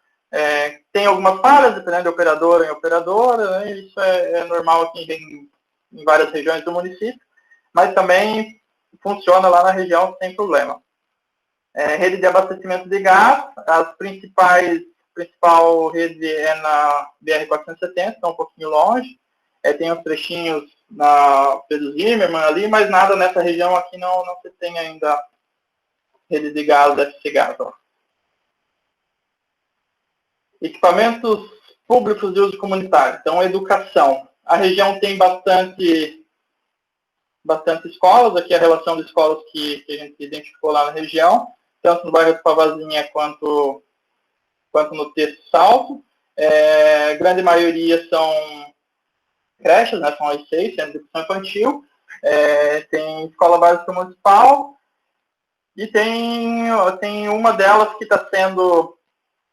tem algumas falhas, dependendo de operadora em operadora, né? Isso é normal aqui em várias regiões do município, mas também funciona lá na região sem problema. Rede de abastecimento de gás, principal rede é na BR-470, está um pouquinho longe. Tem uns trechinhos na Pedro Zimmermann ali, mas nada nessa região aqui não se tem ainda rede de gás, FC Gás. Ó. Equipamentos públicos de uso comunitário. Então, educação. A região tem bastante escolas, aqui a relação de escolas que a gente identificou lá na região, tanto no bairro de Pavazinha quanto no Texto Salto. Grande maioria são creches, né, são as 6, Centro de Educação Infantil, tem escola básica municipal, e tem uma delas que está sendo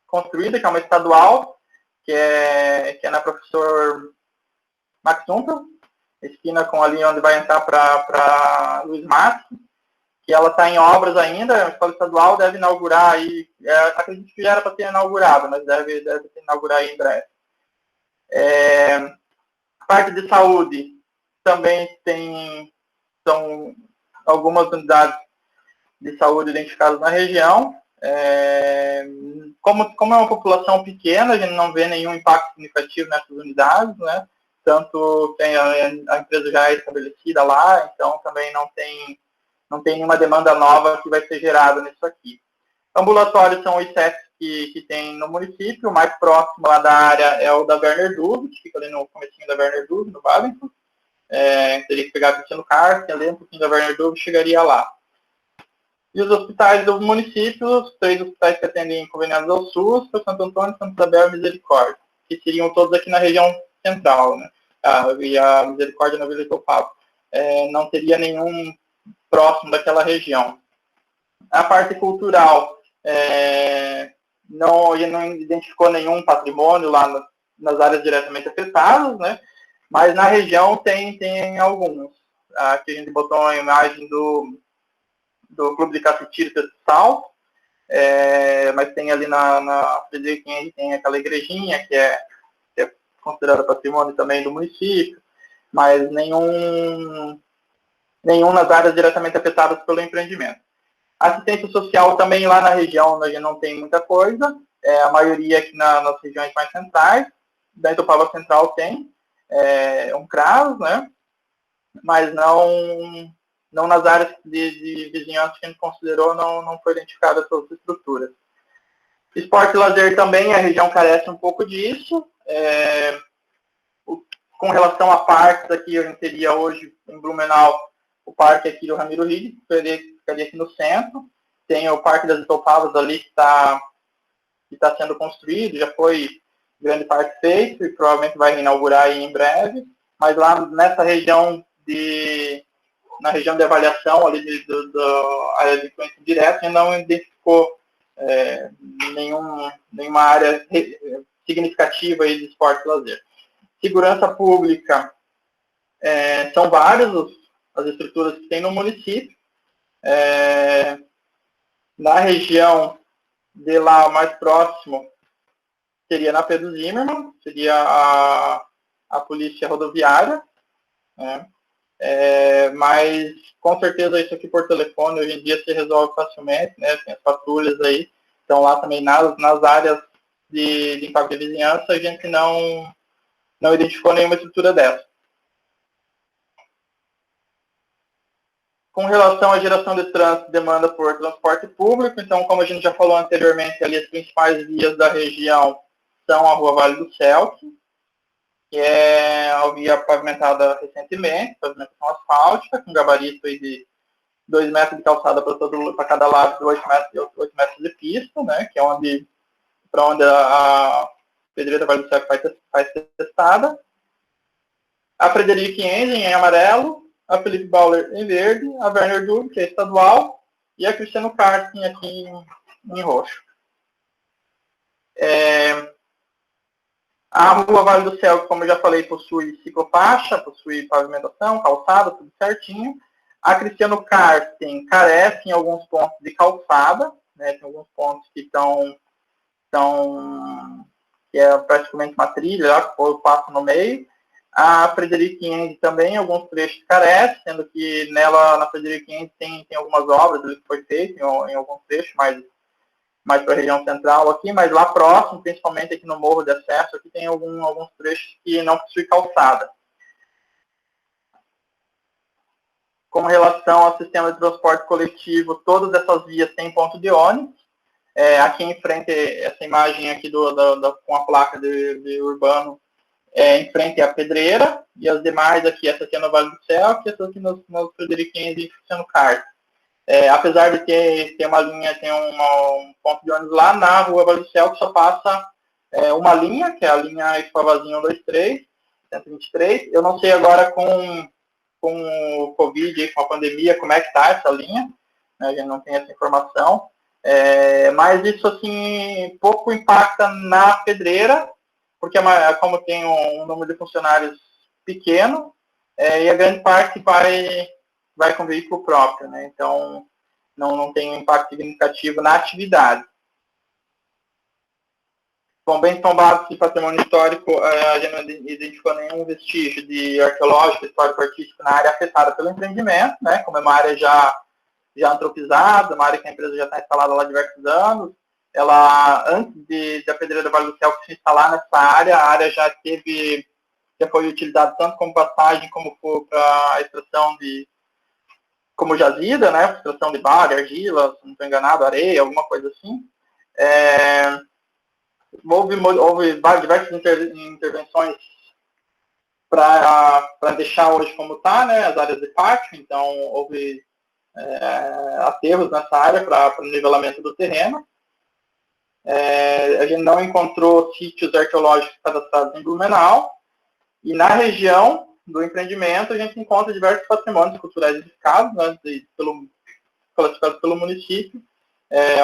construída, que é uma estadual, que é na Professor Max Umpel, esquina com ali onde vai entrar para Luiz Max, que ela está em obras ainda, é uma escola estadual, deve inaugurar aí, acredito que já era para ter inaugurado, mas deve inaugurar aí em breve. Parte de saúde também são algumas unidades de saúde identificadas na região. Como é uma população pequena, a gente não vê nenhum impacto significativo nessas unidades, né? Tanto tem a empresa já é estabelecida lá, então também não tem não tem nenhuma demanda nova que vai ser gerada nisso aqui. Ambulatórios são os 7 que tem no município. O mais próximo lá da área é o da Werner Dube, que fica ali no comecinho da Werner Dube, no Wellington. Teria que pegar a Cristiano Carsten, ali um pouquinho da Werner Dube, chegaria lá. E os hospitais do município, os 3 hospitais que atendem conveniados ao SUS, foi Santo Antônio, Santa Isabel e Misericórdia, que seriam todos aqui na região central, né? E a Misericórdia na Vila Itopava. Não teria nenhum próximo daquela região. A parte cultural, não identificou nenhum patrimônio lá nas áreas diretamente afetadas, né? Mas na região tem alguns. Aqui a gente botou uma imagem do Clube de Caça e Tiro de Salto, mas tem ali na Frederico tem aquela igrejinha que é considerada patrimônio também do município, mas nenhum nas áreas diretamente afetadas pelo empreendimento. Assistência social também lá na região, a gente não tem muita coisa, a maioria aqui nas regiões mais centrais, da Itopava Central tem um CRAS, né? Mas não nas áreas de vizinhança que a gente considerou, não foi identificada essas estruturas. Esporte e lazer também, a região carece um pouco disso. Com relação a parques, aqui a gente teria hoje em Blumenau o parque aqui do Ramiro Ride, que ficaria aqui no centro. Tem o Parque das Itopavas ali que está sendo construído, já foi grande parte feito e provavelmente vai inaugurar aí em breve. Mas lá nessa região na região de avaliação ali da área de influência direta, ainda não identificou nenhuma área significativa aí de esporte e lazer. Segurança pública, são várias as estruturas que tem no município. Na região de lá, mais próximo, seria na Pedro Zimmermann, seria a polícia rodoviária, né? Mas com certeza isso aqui por telefone hoje em dia se resolve facilmente, né? Tem as patrulhas aí, então lá também nas áreas de impacto de vizinhança a gente não identificou nenhuma estrutura dessa. Com relação à geração de trânsito, demanda por transporte público, então como a gente já falou anteriormente, ali as principais vias da região são a Rua Vale do Celso, que é a via pavimentada recentemente, pavimentação asfáltica, com gabarito aí de 2 metros de calçada para cada lado, 8 metros de pista, né, que é para onde a pedreira Vale do Celso vai ser testada. A Frederico Engen em amarelo, a Felipe Bauer em verde, a Werner Dube, que é estadual, e a Cristiano Carsten aqui em roxo. A Rua Vale do Céu, como eu já falei, possui ciclofaixa, possui pavimentação, calçada, tudo certinho. A Cristiano Carsten carece em alguns pontos de calçada, né, tem alguns pontos que que é praticamente uma trilha, lá, que o passo no meio. A Frederico Engen também, alguns trechos carece, sendo que na Frederico Engen tem algumas obras que foi feito em alguns trechos, mais para a região central aqui, mas lá próximo, principalmente aqui no Morro de Acesso, aqui tem alguns trechos que não possuem calçada. Com relação ao sistema de transporte coletivo, todas essas vias têm ponto de ônibus. Aqui em frente, essa imagem aqui com a placa de urbano, em frente à Pedreira, e as demais aqui, essa aqui é no Vale do Céu, e essa aqui no Frederico Engen e Cristiano Carsten. Apesar de ter uma linha, tem um ponto de ônibus lá na Rua Vale do Céu, que só passa uma linha, que é a linha Expavazinho 123, 123. Eu não sei agora com o Covid, com a pandemia, como é que está essa linha, né? A gente não tem essa informação. Mas isso, assim, pouco impacta na pedreira, porque como tem um número de funcionários pequeno, e a grande parte vai com veículo próprio, né? Então, não tem um impacto significativo na atividade. Bom, bens tombados de patrimônio histórico, a gente não identificou nenhum vestígio de arqueológico, histórico-artístico na área afetada pelo empreendimento, né? Como é uma área já antropizada, uma área que a empresa já está instalada lá há diversos anos. Antes da Pedreira do Vale do Céu se instalar nessa área, a área já foi utilizada tanto como passagem como para a extração como jazida, né, filtração de barro, argila, se não estou enganado, areia, alguma coisa assim. Houve diversas intervenções para deixar hoje como está, né, as áreas de pátio, então houve aterros nessa área para o nivelamento do terreno. A gente não encontrou sítios arqueológicos cadastrados em Blumenau, e na região do empreendimento a gente encontra diversos patrimônios culturais edificados, né, classificados pelo município,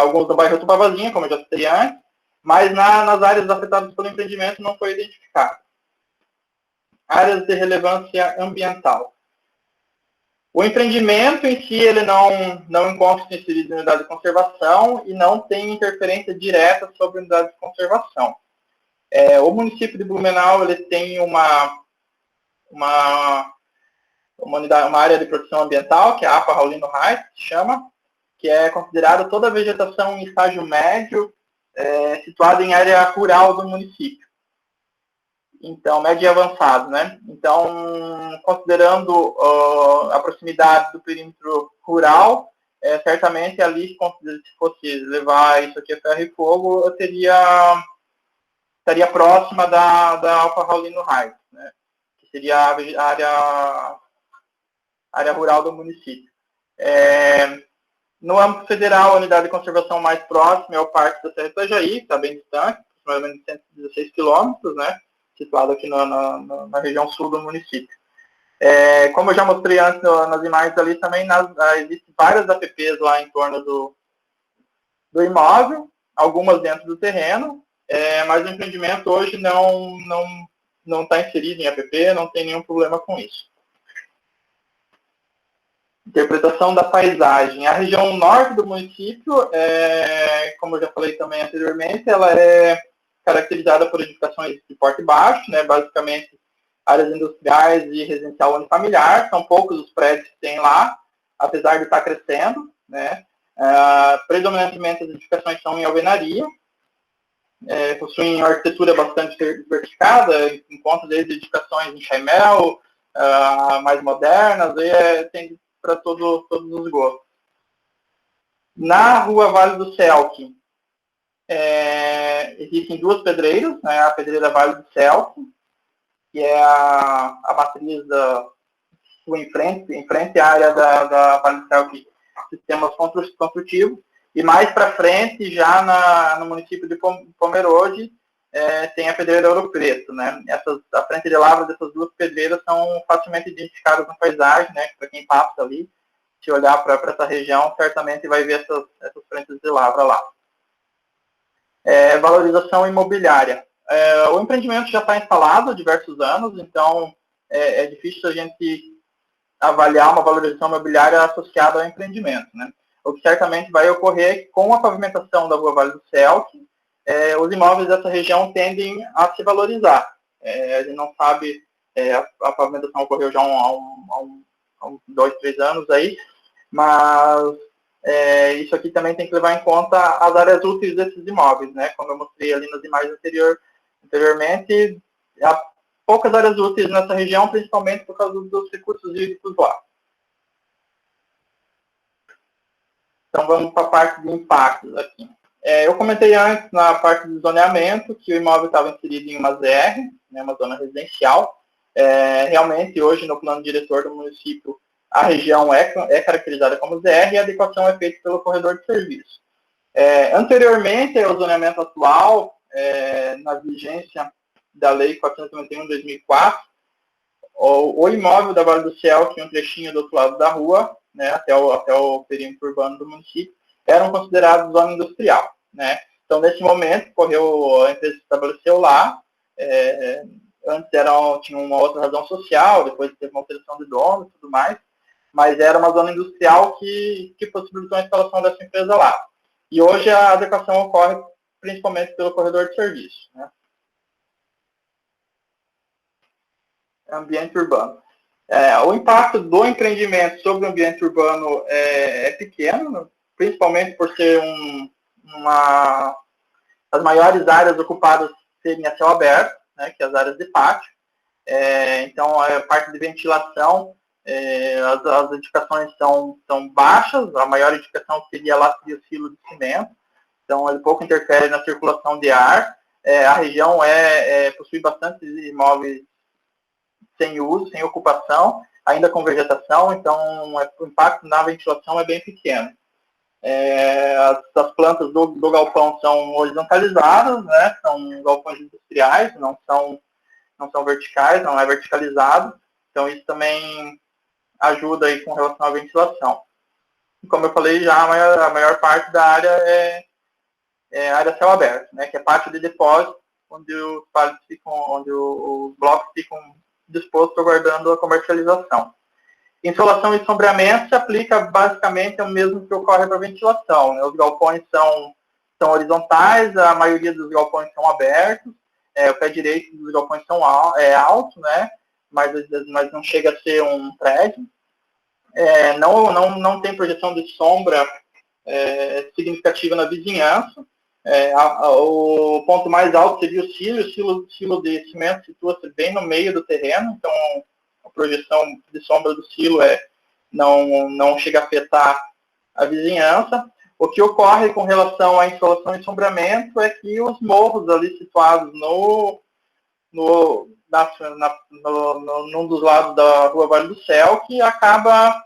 alguns no bairro Tupavazinha, como eu já citei antes, mas nas áreas afetadas pelo empreendimento não foi identificado. Áreas de relevância ambiental. O empreendimento em si, ele não encontra-se inserido em unidade de conservação e não tem interferência direta sobre a unidade de conservação. O município de Blumenau, ele tem uma área de proteção ambiental, que é a APA Raulino Reis, que chama, que é considerada toda a vegetação em estágio médio, situada em área rural do município. Então, médio e avançado, né? Então, considerando a proximidade do perímetro rural, certamente ali, se fosse levar isso aqui a ferro e fogo, eu estaria próxima da Alfa Raulino Reis, né? Que seria a área rural do município. No âmbito federal, a unidade de conservação mais próxima é o Parque da Serra Itajaí, que está bem distante, aproximadamente 116 quilômetros, né? Situado aqui na região sul do município. Como eu já mostrei antes nas imagens ali, também existem várias APPs lá em torno do imóvel, algumas dentro do terreno, mas o empreendimento hoje não está inserido em APP, não tem nenhum problema com isso. Interpretação da paisagem. A região norte do município, como eu já falei também anteriormente, ela é caracterizada por edificações de porte baixo, né, basicamente áreas industriais e residencial unifamiliar. São poucos os prédios que tem lá, apesar de estar crescendo, né. Predominantemente as edificações são em alvenaria, possuem uma arquitetura bastante diversificada, encontra desde edificações em chaimel, mais modernas, e tem para todos os gostos. Na rua Vale do Selk, existem duas pedreiras, né, a pedreira Vale do Selk, que é a matriz em frente à área da Vale do Selk, sistemas construtivos, e mais para frente, já no município de Pomerode, tem a pedreira Ouro Preto, né? A frente de lavra dessas duas pedreiras são facilmente identificadas na paisagem, né? Para quem passa ali, se olhar para essa região, certamente vai ver essas frentes de lavra lá. Valorização imobiliária. O empreendimento já está instalado há diversos anos, então é difícil a gente avaliar uma valorização imobiliária associada ao empreendimento, né? O que certamente vai ocorrer com a pavimentação da rua Vale do Selk, os imóveis dessa região tendem a se valorizar. A gente não sabe, a pavimentação ocorreu já há uns 2, 3 anos aí, mas isso aqui também tem que levar em conta as áreas úteis desses imóveis, né? Como eu mostrei ali nas imagens anteriormente, há poucas áreas úteis nessa região, principalmente por causa dos recursos hídricos lá. Então vamos para a parte de impactos aqui. Eu comentei antes na parte de zoneamento que o imóvel estava inserido em uma ZR, né, uma zona residencial. Realmente, hoje, no plano diretor do município, a região é caracterizada como ZR e a adequação é feita pelo corredor de serviço. Anteriormente ao zoneamento atual, na vigência da Lei 491 de 2004, o imóvel da Vale do Selk, que é um trechinho do outro lado da rua, né, até o perímetro urbano do município, eram considerados zona industrial, né? Então, nesse momento, a empresa se estabeleceu lá, antes tinha uma outra razão social, depois teve uma alteração de dono e tudo mais, mas era uma zona industrial que possibilitou a instalação dessa empresa lá. E hoje a adequação ocorre principalmente pelo corredor de serviço, né? Ambiente urbano. O impacto do empreendimento sobre o ambiente urbano é pequeno, principalmente por ser as maiores áreas ocupadas serem a céu aberto, né, que é as áreas de pátio. Então, a parte de ventilação As edificações são baixas, a maior edificação seria lá o silo de cimento, então ele pouco interfere na circulação de ar. A região possui bastante imóveis sem uso, sem ocupação, ainda com vegetação, então o impacto na ventilação é bem pequeno. As plantas do galpão são horizontalizadas, né? São galpões industriais, não são verticais, não é verticalizado, então isso também ajuda aí com relação à ventilação. E como eu falei já, a maior parte da área é área a céu aberto, né? Que é pátio de depósito, onde os blocos ficam dispostos aguardando a comercialização. Insolação e sombreamento se aplica basicamente ao mesmo que ocorre para a ventilação, né? Os galpões são horizontais, a maioria dos galpões são abertos, o pé direito dos galpões é alto, né? Mas não chega a ser um prédio. Não tem projeção de sombra significativa na vizinhança. O ponto mais alto seria o silo de cimento situa-se bem no meio do terreno, então a projeção de sombra do silo não chega a afetar a vizinhança. O que ocorre com relação à insolação e sombreamento é que os morros ali situados num dos lados da Rua Vale do Céu, que acaba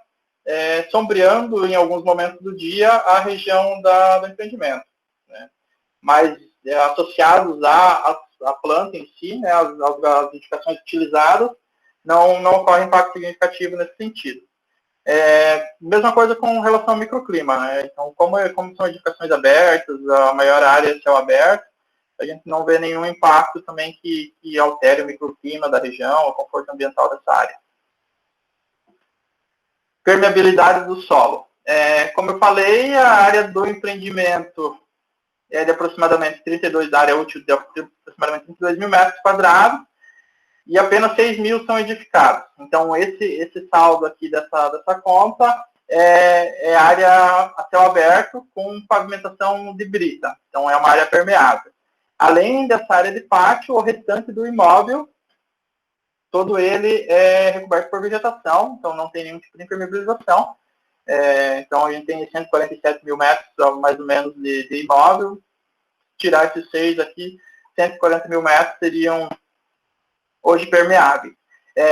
sombreando em alguns momentos do dia a região do empreendimento, né? Mas associados à planta em si, né, as edificações utilizadas, não ocorre impacto significativo nesse sentido. Mesma coisa com relação ao microclima, né? Então, como são edificações abertas, a maior área é céu aberto, a gente não vê nenhum impacto também que altere o microclima da região, o conforto ambiental dessa área. Permeabilidade do solo. Como eu falei, a área do empreendimento é de aproximadamente 32, da área útil de aproximadamente 32 mil metros quadrados, e apenas 6 mil são edificados. Então, esse saldo aqui dessa conta é área a céu aberto com pavimentação de brita. Então, é uma área permeável. Além dessa área de pátio, o restante do imóvel, todo ele é recoberto por vegetação, então não tem nenhum tipo de impermeabilização. Então, a gente tem 147 mil metros, mais ou menos, de imóvel. Tirar esses 6 aqui, 140 mil metros seriam hoje permeáveis.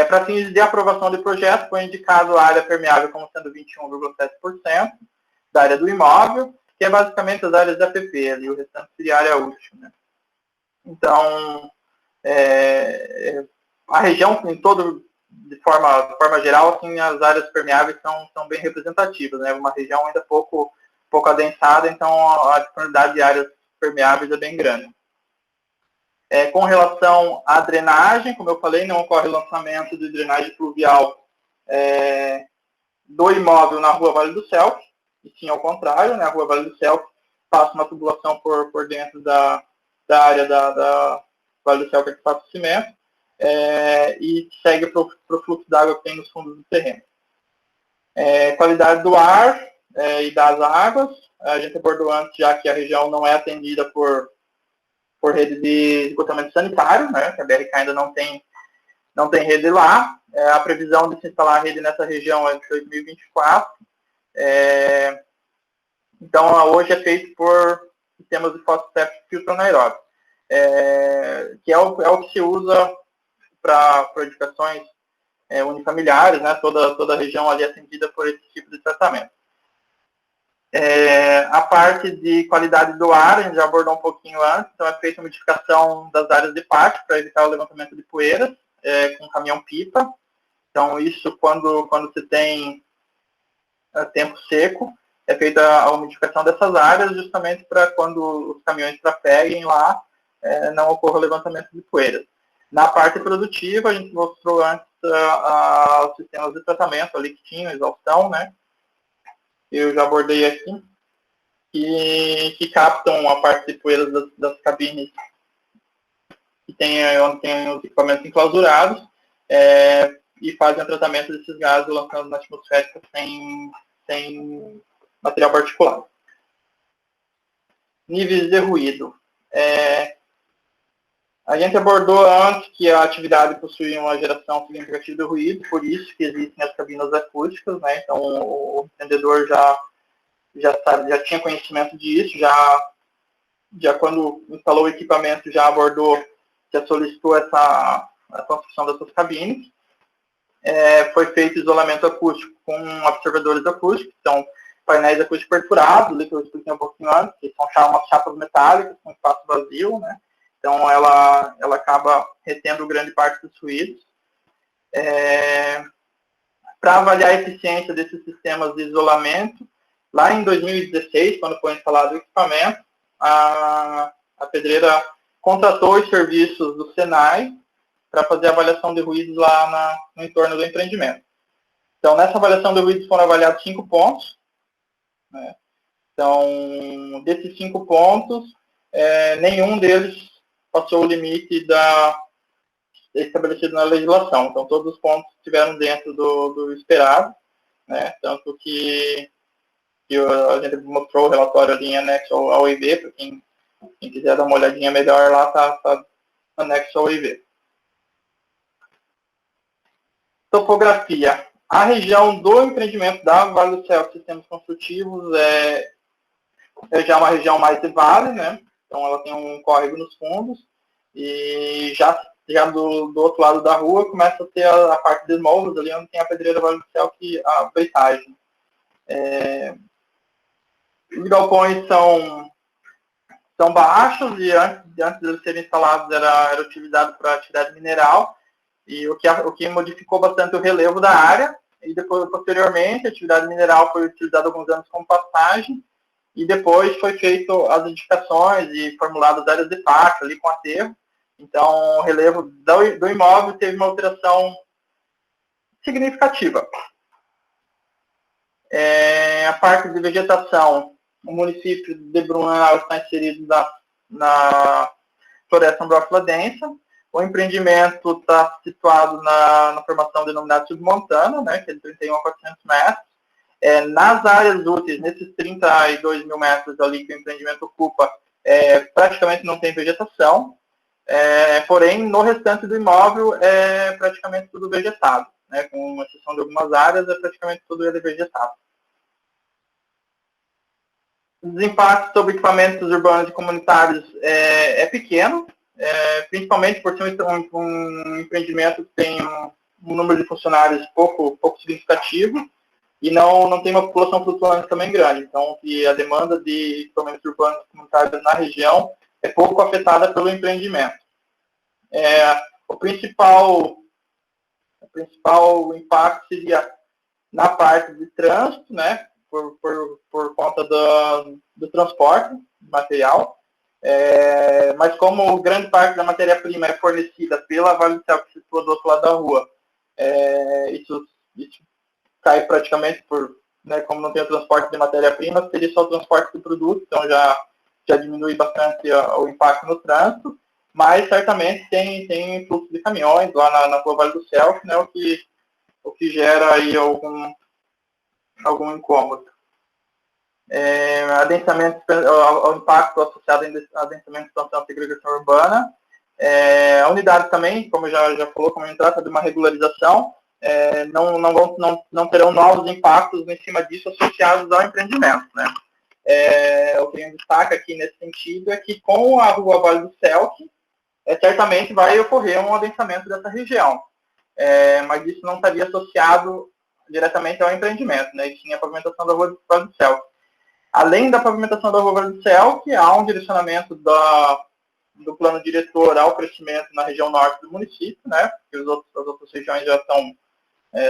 Para fins de aprovação de projeto, foi indicado a área permeável como sendo 21,7% da área do imóvel, que é basicamente as áreas da APP, ali, o restante seria área útil, né? Então, a região em todo, de forma geral, assim, as áreas permeáveis são bem representativas, né? Uma região ainda pouco adensada, então a disponibilidade de áreas permeáveis é bem grande. Com relação à drenagem, como eu falei, não ocorre lançamento de drenagem pluvial do imóvel na Rua Vale do Céu, e sim ao contrário, né? A Rua Vale do Céu passa uma tubulação por dentro da área da Vale do Céu, que é que passa o cimento, e segue para o fluxo d'água que tem nos fundos do terreno. Qualidade do ar e das águas, a gente abordou antes já que a região não é atendida por rede de esgotamento sanitário, né? Que a BRK ainda não tem rede lá. A previsão de se instalar a rede nessa região é de 2024. Então, hoje é feito por sistemas de fotosséptico filtro anaeróbico, que é o que se usa para edificações unifamiliares, né? Toda a região ali é atendida por esse tipo de tratamento. A parte de qualidade do ar, a gente já abordou um pouquinho antes, então é feita a modificação das áreas de pátio para evitar o levantamento de poeiras com caminhão-pipa. Então, isso quando você tem tempo seco, é feita a modificação dessas áreas justamente para quando os caminhões trafeguem lá, não ocorra o levantamento de poeiras. Na parte produtiva, a gente mostrou antes os sistemas de tratamento, a liquitinho, exaustão, né? Eu já abordei aqui, que captam a parte de poeiras das cabines onde tem os equipamentos enclausurados e fazem o tratamento desses gases lançando na atmosférica sem material particulado. Níveis de ruído. A gente abordou antes que a atividade possui uma geração significativa de ruído, por isso que existem as cabinas acústicas, né? Então, o empreendedor já tinha conhecimento disso, já quando instalou o equipamento, já abordou, já solicitou a construção dessas cabines. Foi feito isolamento acústico com absorvedores acústicos, então painéis acústicos perfurados, ali que eu expliquei um pouquinho antes, que são umas chapas metálicas com espaço vazio, né? Então ela acaba retendo grande parte dos ruídos. Para avaliar a eficiência desses sistemas de isolamento, lá em 2016, quando foi instalado o equipamento, a pedreira contratou os serviços do Senai para fazer a avaliação de ruídos lá no entorno do empreendimento. Então, nessa avaliação de ruídos foram avaliados 5 pontos. Né? Então, desses 5 pontos, nenhum deles passou o limite estabelecido na legislação. Então, todos os pontos estiveram dentro do esperado, né? Tanto que a gente mostrou o relatório ali em anexo ao EIV, para quem quiser dar uma olhadinha melhor lá, está anexo ao EIV. Topografia. A região do empreendimento da Vale do Céu Sistemas Construtivos é já uma região mais de vale, né? Então ela tem um córrego nos fundos e já do outro lado da rua começa a ter a parte de morros, ali onde tem a pedreira Vale do Céu, que a peitagem. Os galpões são baixos e antes de eles serem instalados era utilizado para atividade mineral, e o que modificou bastante o relevo da área, e depois, posteriormente, a atividade mineral foi utilizada alguns anos como pastagem, e depois foi feito as edificações e formuladas áreas de pátio ali com aterro. Então, o relevo do imóvel teve uma alteração significativa. A parte de vegetação, o município de Blumenau está inserido na floresta umbrófila densa. O empreendimento está situado na formação denominada submontana, né, que é de 31 a 400 metros. Nas áreas úteis, nesses 32 mil metros ali que o empreendimento ocupa, praticamente não tem vegetação, porém, no restante do imóvel é praticamente tudo vegetado, né, com exceção de algumas áreas, praticamente tudo ele vegetado. Os impactos sobre equipamentos urbanos e comunitários é pequeno, principalmente por ser um empreendimento que tem um número de funcionários pouco significativo e não tem uma população flutuante também grande. Então, a demanda de equipamentos urbanos e comunitários na região é pouco afetada pelo empreendimento. O principal impacto seria na parte de trânsito, né, por conta do transporte de material, mas como grande parte da matéria-prima é fornecida pela Vale do Céu, que se situa do outro lado da rua, isso cai praticamente né, como não tem o transporte de matéria-prima, seria só o transporte do produto, então já diminui bastante o impacto no trânsito, mas certamente tem fluxo de caminhões lá na rua Vale do Céu, né, o que gera aí algum incômodo. O impacto associado a adensamento, expansão e segregação urbana. A unidade também, como já falou, como trata de uma regularização, não terão novos impactos em cima disso associados ao empreendimento, né? O que eu destaco aqui nesse sentido é que com a rua Vale do Céu, certamente vai ocorrer um adensamento dessa região, mas isso não estaria associado diretamente ao empreendimento, né? E sim a pavimentação da rua Vale do Céu. Além da pavimentação da rua Vale do Céu, que há um direcionamento do plano diretor ao crescimento na região norte do município, né? Porque as outras regiões já estão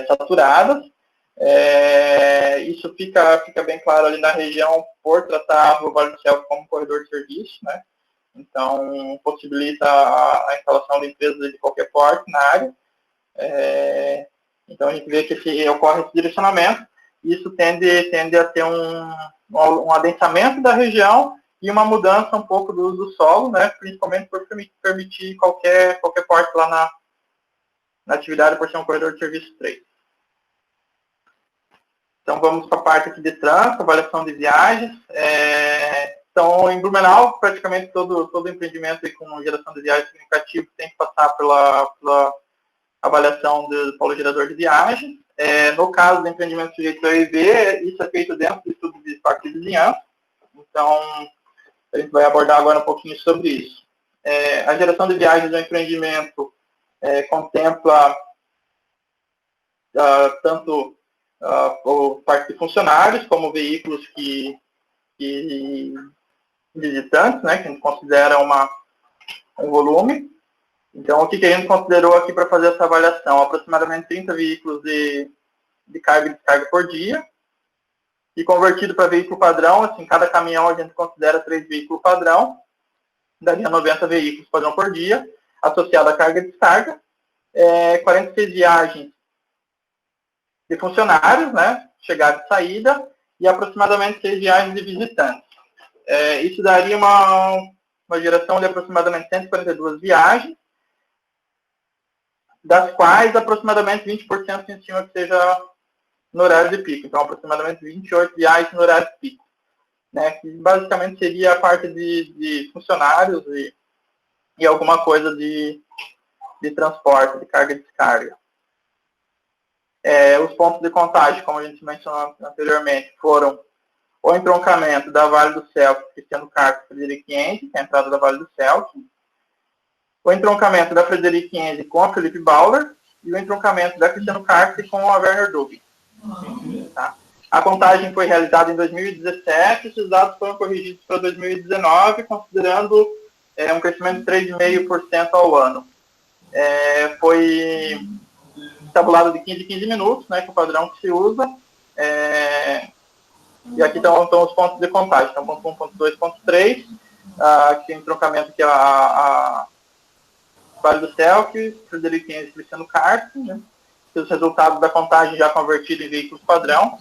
saturadas. Isso fica bem claro ali na região por tratar a rua Vale do Céu como corredor de serviço, né? Então, possibilita a instalação de empresas de qualquer porte na área. Então, a gente vê que ocorre esse direcionamento, e isso tende a ter um adensamento da região e uma mudança um pouco do solo, né, principalmente por permitir qualquer porte lá na atividade, por ser um corredor de serviço 3. Então, vamos para a parte aqui de trânsito, avaliação de viagens. Então, em Blumenau, praticamente todo empreendimento com geração de viagem significativa tem que passar pela avaliação do polo gerador de viagem. No caso do empreendimento sujeito ao EIV, isso é feito dentro do estudo de impacto de vizinhança. Então, a gente vai abordar agora um pouquinho sobre isso. A geração de viagens do empreendimento contempla tanto o parque de funcionários, como veículos que visitantes, né, que a gente considera um volume. Então, o que a gente considerou aqui para fazer essa avaliação? Aproximadamente 30 veículos de carga e descarga por dia. E convertido para veículo padrão, assim, cada caminhão a gente considera 3 veículos padrão, daria 90 veículos padrão por dia, associado à carga e descarga. 46 viagens de funcionários, né, chegada e saída, e aproximadamente 6 viagens de visitantes. Isso daria uma geração de aproximadamente 142 viagens, das quais aproximadamente 20% se estima que seja no horário de pico. Então, aproximadamente 28 viagens no horário de pico, né, que basicamente seria a parte de funcionários e alguma coisa de transporte, de carga e descarga. Os pontos de contagem, como a gente mencionou anteriormente, foram o entroncamento da Vale do Celso, Cristiano Carpes, Frederic Ende, que é a entrada da Vale do Celso, o entroncamento da Frederic Ende com a Felipe Bauer e o entroncamento da Cristiano Carpes com a Werner Dubin. Tá? A contagem foi realizada em 2017, esses dados foram corrigidos para 2019, considerando um crescimento de 3,5% ao ano. Foi tabulado de 15 em 15 minutos, né, que é o padrão que se usa. E aqui estão os pontos de contagem. Então, ponto 1, ponto 2, ponto 3. Aqui tem entroncamento que é a Vale do Celso, Frederic Ende e Cristiano Carpes, né? Os resultados da contagem já convertidos em veículos padrão.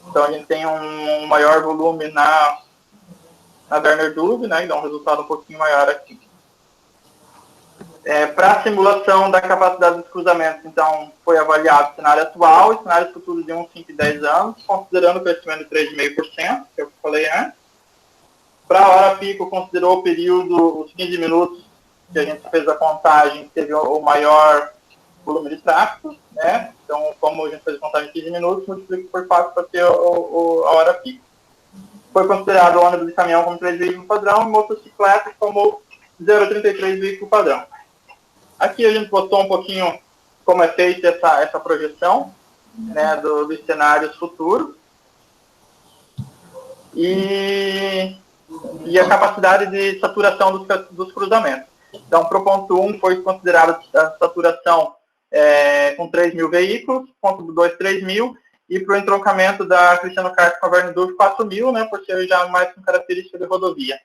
Então, a gente tem um maior volume na Werner Dubin, né, e dá um resultado um pouquinho maior aqui. Para a simulação da capacidade dos cruzamentos, então, foi avaliado o cenário atual e cenários futuros de 1, 5 e 10 anos, considerando o crescimento de 3,5%, que eu falei antes. Para a hora pico, considerou o período, os 15 minutos que a gente fez a contagem, que teve o maior volume de tráfego, né? Então, como a gente fez a contagem em 15 minutos, multiplica por 4 para ter a hora pico. Foi considerado o ônibus e caminhão como 3 veículos padrão e motocicleta como 0,33 veículo padrão. Aqui a gente botou um pouquinho como é feita essa projeção, né, dos cenários futuros. E a capacidade de saturação dos cruzamentos. Então, para o ponto 1 foi considerada a saturação com 3 mil veículos, ponto 2, 3 mil, e para o entroncamento da Cristiano Carpes com a Werner Dubin, 4 mil, né, por ser já mais com característica de rodovia.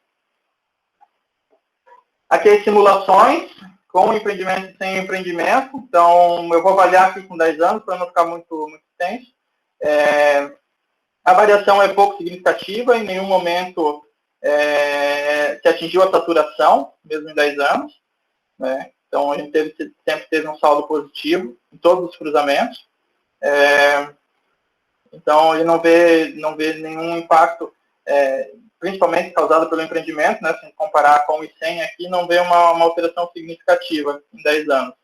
Aqui as simulações, com empreendimento e sem empreendimento. Então, eu vou avaliar aqui com 10 anos, para não ficar muito extenso. A variação é pouco significativa, em nenhum momento se atingiu a saturação, mesmo em 10 anos. Né? Então, a gente sempre teve um saldo positivo em todos os cruzamentos. Então, ele não vê nenhum impacto, principalmente causado pelo empreendimento, né? Se a gente comparar com o I100 aqui, não vê uma alteração significativa em 10 anos.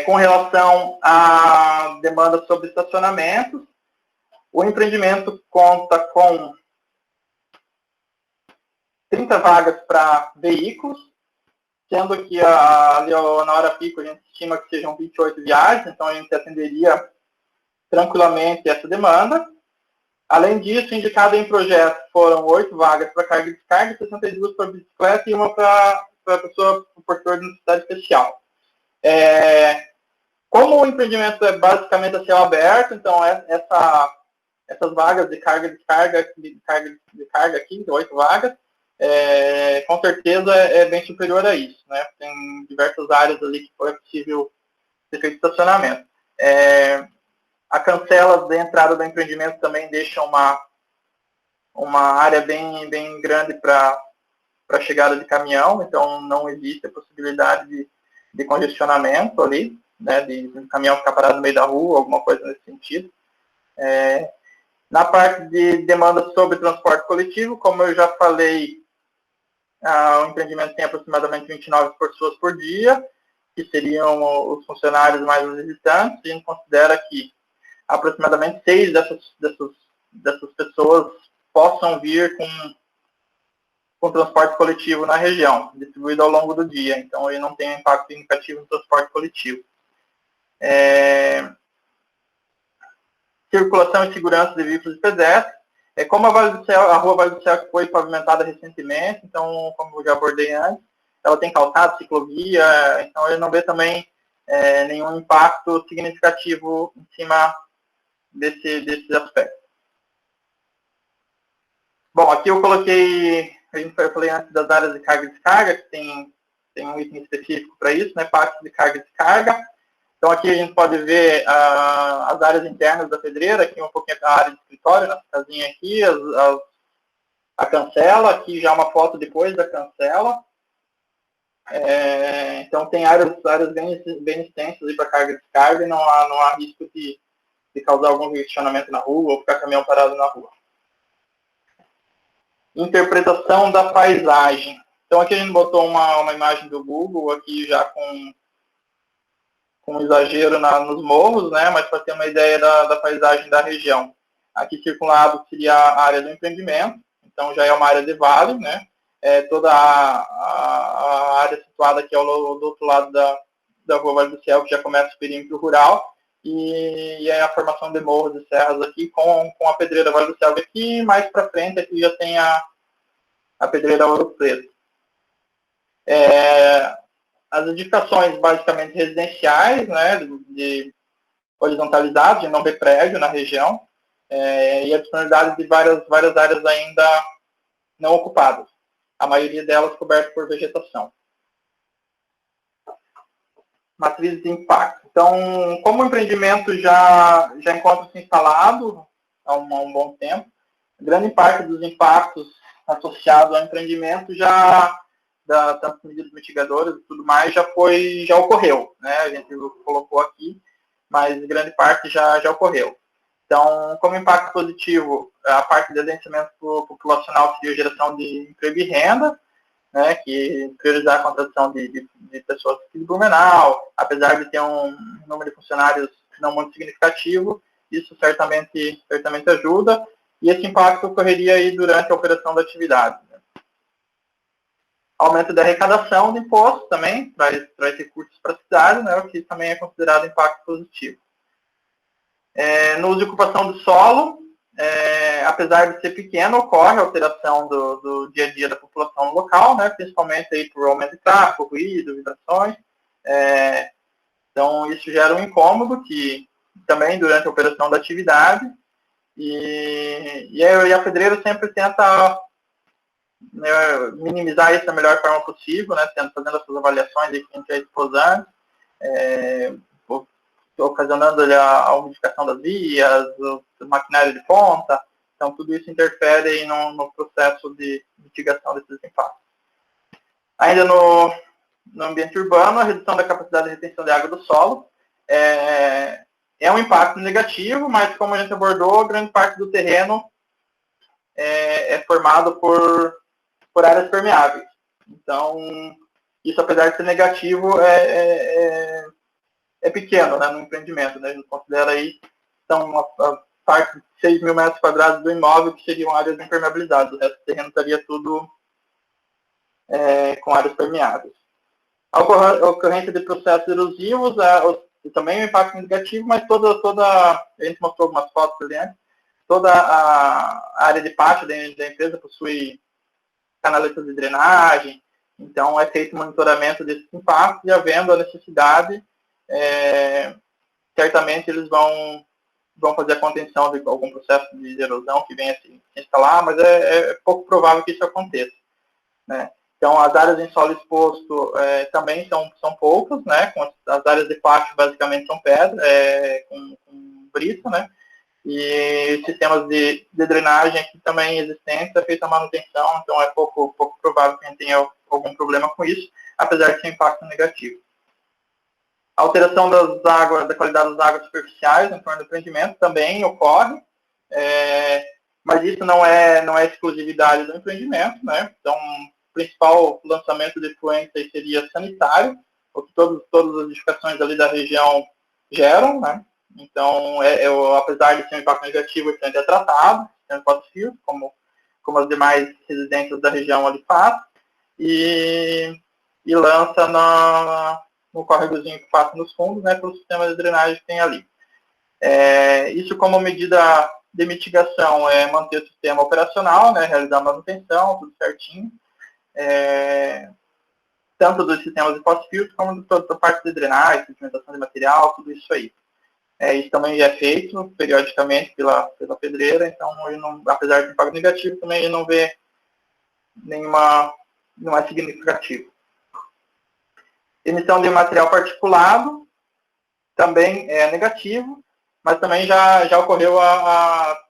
Com relação à demanda sobre estacionamentos, o empreendimento conta com 30 vagas para veículos, sendo que ali na hora pico a gente estima que sejam 28 viagens, então a gente atenderia tranquilamente essa demanda. Além disso, indicado em projeto foram 8 vagas para carga e descarga, 62 para bicicleta e uma para pessoa portador de necessidade especial. Como o empreendimento é basicamente a céu aberto, então essas vagas de carga e descarga aqui, 8 vagas, com certeza é bem superior a isso, né? Tem diversas áreas ali que foi possível ter feito estacionamento. A cancela de entrada do empreendimento também deixa uma área bem grande para a chegada de caminhão, então não existe a possibilidade de congestionamento ali, né, de caminhão ficar parado no meio da rua, alguma coisa nesse sentido. Na parte de demanda sobre transporte coletivo, como eu já falei, o empreendimento tem aproximadamente 29 pessoas por dia, que seriam os funcionários mais os visitantes, e a gente considera que aproximadamente 6 dessas pessoas possam vir com transporte coletivo na região, distribuído ao longo do dia. Então, ele não tem um impacto significativo no transporte coletivo. Circulação e segurança de veículos e pedestres. Como a Rua Vale do Céu que foi pavimentada recentemente, então, como eu já abordei antes, ela tem calçada, ciclovia, então ele não vê também nenhum impacto significativo em cima desses aspectos. Bom, aqui eu coloquei, eu falei antes das áreas de carga e descarga, que tem um item específico para isso, né, parte de carga e descarga. Então aqui a gente pode ver as áreas internas da pedreira, aqui um pouquinho a área de escritório, nessa casinha aqui, a cancela, aqui já uma foto depois da cancela. Então tem áreas bem extensas para carga e descarga, e não há risco de causar algum congestionamento na rua ou ficar caminhão parado na rua. Interpretação da paisagem. Então aqui a gente botou uma imagem do Google, aqui já com exagero nos morros, né, mas para ter uma ideia da paisagem da região. Aqui circulado seria a área do empreendimento, então já é uma área de vale, né, toda a área situada aqui do outro lado da Rua Vale do Céu, que já começa o perímetro rural, e a formação de morros e serras aqui com a pedreira Vale do Céu aqui, mais para frente aqui já tem a pedreira Ouro Preto. As edificações basicamente residenciais, né, de horizontalizadas, de não ver prédio na região, e a disponibilidade de várias áreas ainda não ocupadas, a maioria delas cobertas por vegetação. Matriz de impacto. Então, como o empreendimento já encontra-se instalado há um bom tempo, grande parte dos impactos associados ao empreendimento tanto medidas mitigadoras e tudo mais, já ocorreu, né? A gente colocou aqui, mas grande parte já ocorreu. Então, como impacto positivo, a parte de agenciamento populacional seria a geração de emprego e renda, né, que priorizar a contratação de pessoas de Blumenau, apesar de ter um número de funcionários não muito significativo, isso certamente ajuda, e esse impacto ocorreria aí durante a operação da atividade. Aumento da arrecadação de impostos também, traz recursos para a cidade, né, o que também é considerado impacto positivo. No uso de ocupação do solo, apesar de ser pequeno, ocorre alteração do dia a dia da população local, né, principalmente aí por aumento de tráfego, ruído, vibrações. Então, isso gera um incômodo que também durante a operação da atividade, e a pedreira sempre tenta minimizar isso da melhor forma possível, né, fazendo essas avaliações aí que a gente já expôs antes, ocasionando a umidificação das vias, o maquinário de ponta. Então, tudo isso interfere aí no processo de mitigação desses impactos. Ainda no ambiente urbano, a redução da capacidade de retenção de água do solo é um impacto negativo, mas como a gente abordou, grande parte do terreno é formado por áreas permeáveis. Então, isso, apesar de ser negativo, é pequeno, né, no empreendimento, né? A gente considera aí a parte de 6 mil metros quadrados do imóvel que seriam áreas impermeabilizadas. O resto do terreno estaria tudo com áreas permeáveis. A ocorrência de processos erosivos também é um impacto negativo, mas a gente mostrou algumas fotos ali antes, toda a área de pátio da empresa possui canaletas de drenagem, então é feito monitoramento desses impactos e, havendo a necessidade, certamente eles vão fazer a contenção de algum processo de erosão que venha se instalar, mas é pouco provável que isso aconteça, né? Então, as áreas em solo exposto também são poucas, né? As áreas de pátio basicamente são pedra, com brita, né? E sistemas de drenagem aqui também existentes, é feita a manutenção, então é pouco provável que a gente tenha algum problema com isso, apesar de ser impacto negativo. A alteração da qualidade das águas superficiais no entorno do empreendimento também ocorre, mas isso não é exclusividade do empreendimento, né? Então, o principal lançamento de efluentes seria sanitário, o que todas as edificações ali da região geram, né? Então, apesar de ser um impacto negativo, ele é tratado, sendo fóssil, como as demais residências da região ali fazem, e lança no córregozinho que passa nos fundos, né, pelo sistema de drenagem que tem ali. Isso como medida de mitigação é manter o sistema operacional, né, realizar manutenção, tudo certinho, tanto dos sistemas de pós-filtro como de toda a parte de drenagem, sedimentação de material, tudo isso aí. Isso também já é feito periodicamente pela pedreira, então, apesar de impacto negativo, também ele não vê não é significativo. Emissão de material particulado também é negativo, mas também já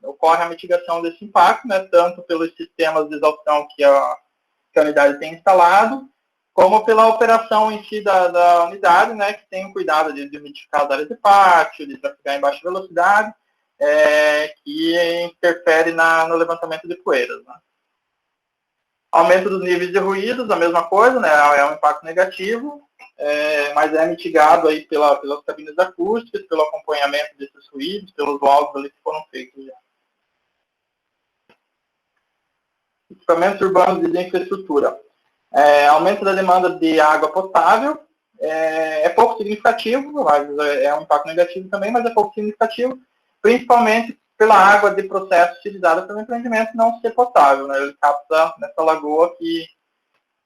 ocorre a mitigação desse impacto, né, tanto pelos sistemas de exaustão que a unidade tem instalado, como pela operação em si da unidade, né, que tem o cuidado de umidificar as áreas de pátio, de trafegar em baixa velocidade, que interfere no levantamento de poeiras, né. Aumento dos níveis de ruídos, a mesma coisa, né, é um impacto negativo, mas é mitigado aí pelas cabines acústicas, pelo acompanhamento desses ruídos, pelos laudos ali que foram feitos já. Equipamentos urbanos de infraestrutura. Aumento da demanda de água potável é pouco significativo, é um impacto negativo também, mas é pouco significativo, principalmente pela água de processo utilizada pelo empreendimento não ser potável, né? Ele capta nessa lagoa que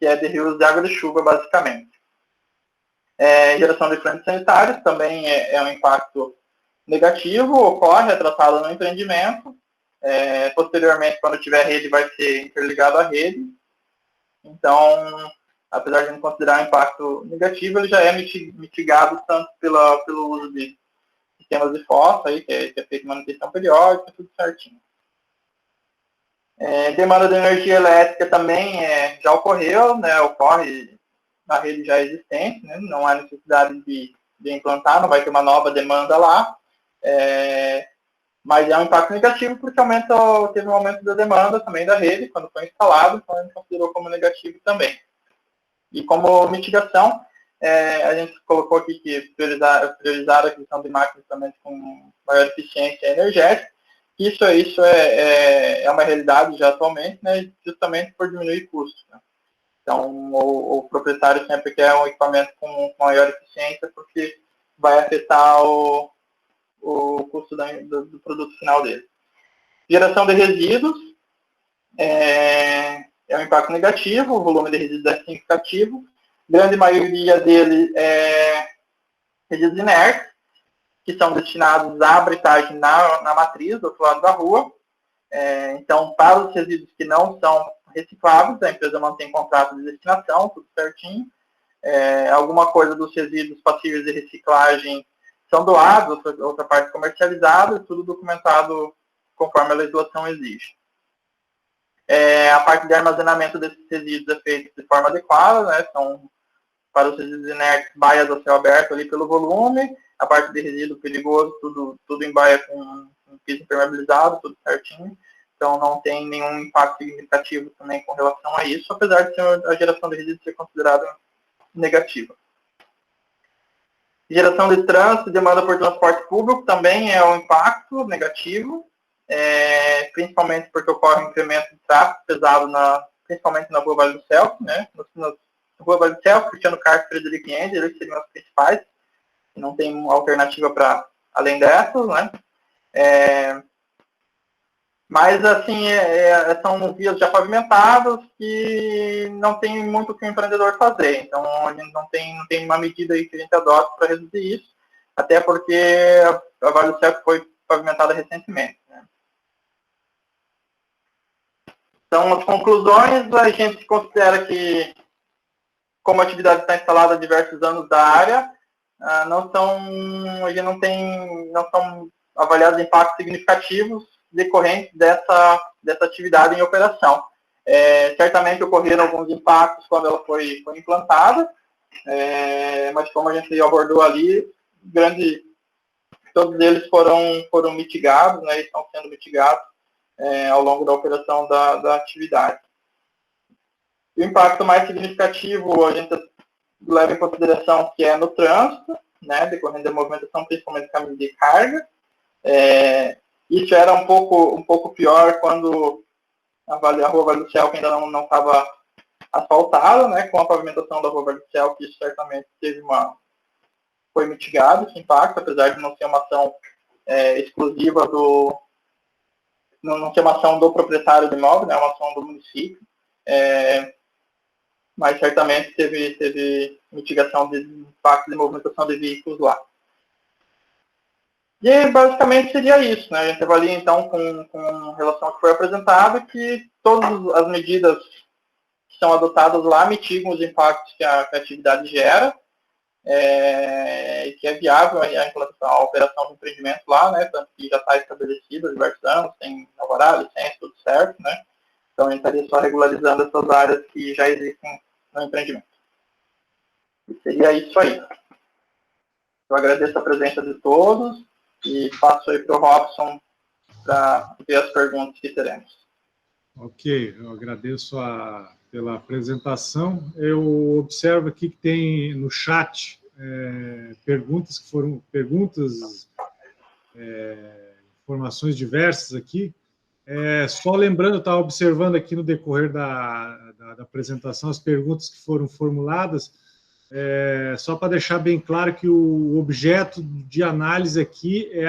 é de rios de água de chuva, basicamente. Geração de efluentes sanitários também é um impacto negativo, ocorre, é tratado no empreendimento. Posteriormente, quando tiver rede, vai ser interligado à rede. Então, apesar de não considerar um impacto negativo, ele já é mitigado tanto pelo uso de sistemas de fossa, aí, que é feito manutenção periódica, tudo certinho. Demanda de energia elétrica também já ocorreu, né, ocorre na rede já existente, né, não há necessidade de implantar, não vai ter uma nova demanda lá, mas é um impacto negativo porque teve um aumento da demanda também da rede quando foi instalado, então a gente considerou como negativo também. E como mitigação, a gente colocou aqui que priorizar a aquisição de máquinas também com maior eficiência energética. Isso é uma realidade já atualmente, né, justamente por diminuir custos. Né? Então, o proprietário sempre quer um equipamento com maior eficiência porque vai afetar o custo do produto final dele. Geração de resíduos é um impacto negativo, o volume de resíduos é significativo. Grande maioria deles é resíduos inertes, que são destinados à britagem na matriz, do outro lado da rua. Então, para os resíduos que não são recicláveis, a empresa mantém contrato de destinação, tudo certinho. Alguma coisa dos resíduos passíveis de reciclagem são doados, outra parte comercializada, tudo documentado conforme a legislação exige. A parte de armazenamento desses resíduos é feita de forma adequada, né? São, para os resíduos inertes, baias a céu aberto ali pelo volume, a parte de resíduo perigoso, tudo em baia com piso impermeabilizado, tudo certinho. Então não tem nenhum impacto significativo também com relação a isso, apesar de a geração de resíduos ser considerada negativa. Geração de trânsito, demanda por transporte público também é um impacto negativo, principalmente porque ocorre um incremento de tráfego pesado, principalmente na Rua Vale do Céu, né? Na Rua Vale do Céu, Cristiano Castro, Frederico Ende, eles seriam as principais, não tem alternativa para além dessas, né? Mas, assim, são vias já pavimentadas que não tem muito o que o empreendedor fazer. Então, a gente não tem uma medida aí que a gente adota para reduzir isso, até porque a Vale do Céu foi pavimentada recentemente. Né? Então, as conclusões, a gente considera que, como a atividade está instalada há diversos anos da área, não são avaliados impactos significativos decorrentes dessa atividade em operação. Certamente ocorreram alguns impactos quando ela foi implantada, mas como a gente abordou ali, grande todos eles foram mitigados, né, e estão sendo mitigados ao longo da operação da atividade. O impacto mais significativo a gente leva em consideração que é no trânsito, né, decorrendo da movimentação, principalmente caminho de carga. Isso era um pouco pior quando a Rua Vale do Céu, que ainda não estava asfaltada, né, com a pavimentação da Rua Vale do Céu, que isso certamente foi mitigado esse impacto, apesar de não ser uma ação exclusiva não ser uma ação do proprietário do imóvel, né, é uma ação do município, mas certamente teve mitigação de impacto de movimentação de veículos lá. E basicamente seria isso, né? A gente avalia então com relação ao que foi apresentado que todas as medidas que são adotadas lá mitigam os impactos que a atividade gera, e que é viável a implantação, a operação do empreendimento lá, né? Tanto que já está estabelecido há diversos anos, tem alvará, licença, tudo certo, né? Então a gente estaria só regularizando essas áreas que já existem no empreendimento. E seria isso aí. Eu agradeço a presença de todos e passo aí para o Robson para ver as perguntas que teremos. Ok, eu agradeço pela apresentação. Eu observo aqui que tem no chat perguntas que foram informações diversas aqui. Só lembrando, eu estava observando aqui no decorrer da apresentação as perguntas que foram formuladas, só para deixar bem claro que o objeto de análise aqui é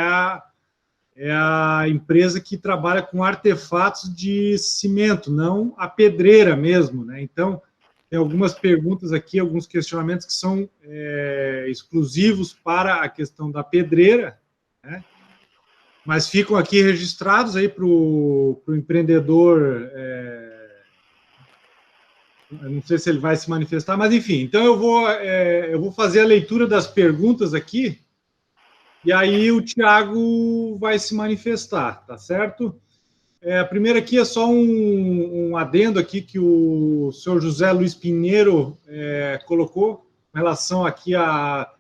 a empresa que trabalha com artefatos de cimento, não a pedreira mesmo, né? Então, tem algumas perguntas aqui, alguns questionamentos que são exclusivos para a questão da pedreira, né? Mas ficam aqui registrados aí para o empreendedor. Eu não sei se ele vai se manifestar, mas enfim. Então eu vou fazer a leitura das perguntas aqui e aí o Tiago vai se manifestar, tá certo? A primeira aqui é só um adendo aqui que o senhor José Luiz Pinheiro colocou com relação aqui à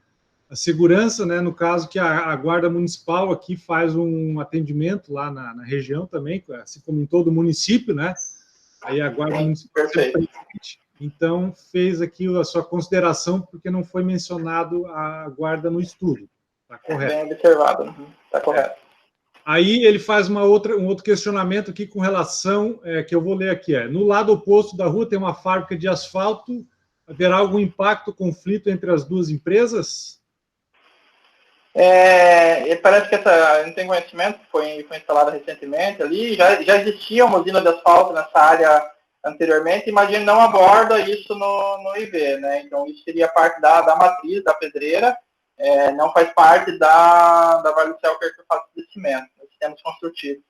segurança, né? No caso que a Guarda Municipal aqui faz um atendimento lá na região também, assim como em todo o município, né? Aí a Guarda Municipal presente, então fez aqui a sua consideração porque não foi mencionado a Guarda no estudo. Está correto. Bem observado, está correto. Aí ele faz um outro questionamento aqui com relação, que eu vou ler aqui, no lado oposto da rua tem uma fábrica de asfalto, haverá algum impacto, conflito entre as duas empresas? Parece que essa, não tem conhecimento, foi instalada recentemente ali, já existia uma usina de asfalto nessa área anteriormente, imagine não aborda isso no IV, né? Então isso seria parte da matriz, da pedreira, não faz parte da Vale do Céu, que é artefato de cimento, dos sistemas construtivos.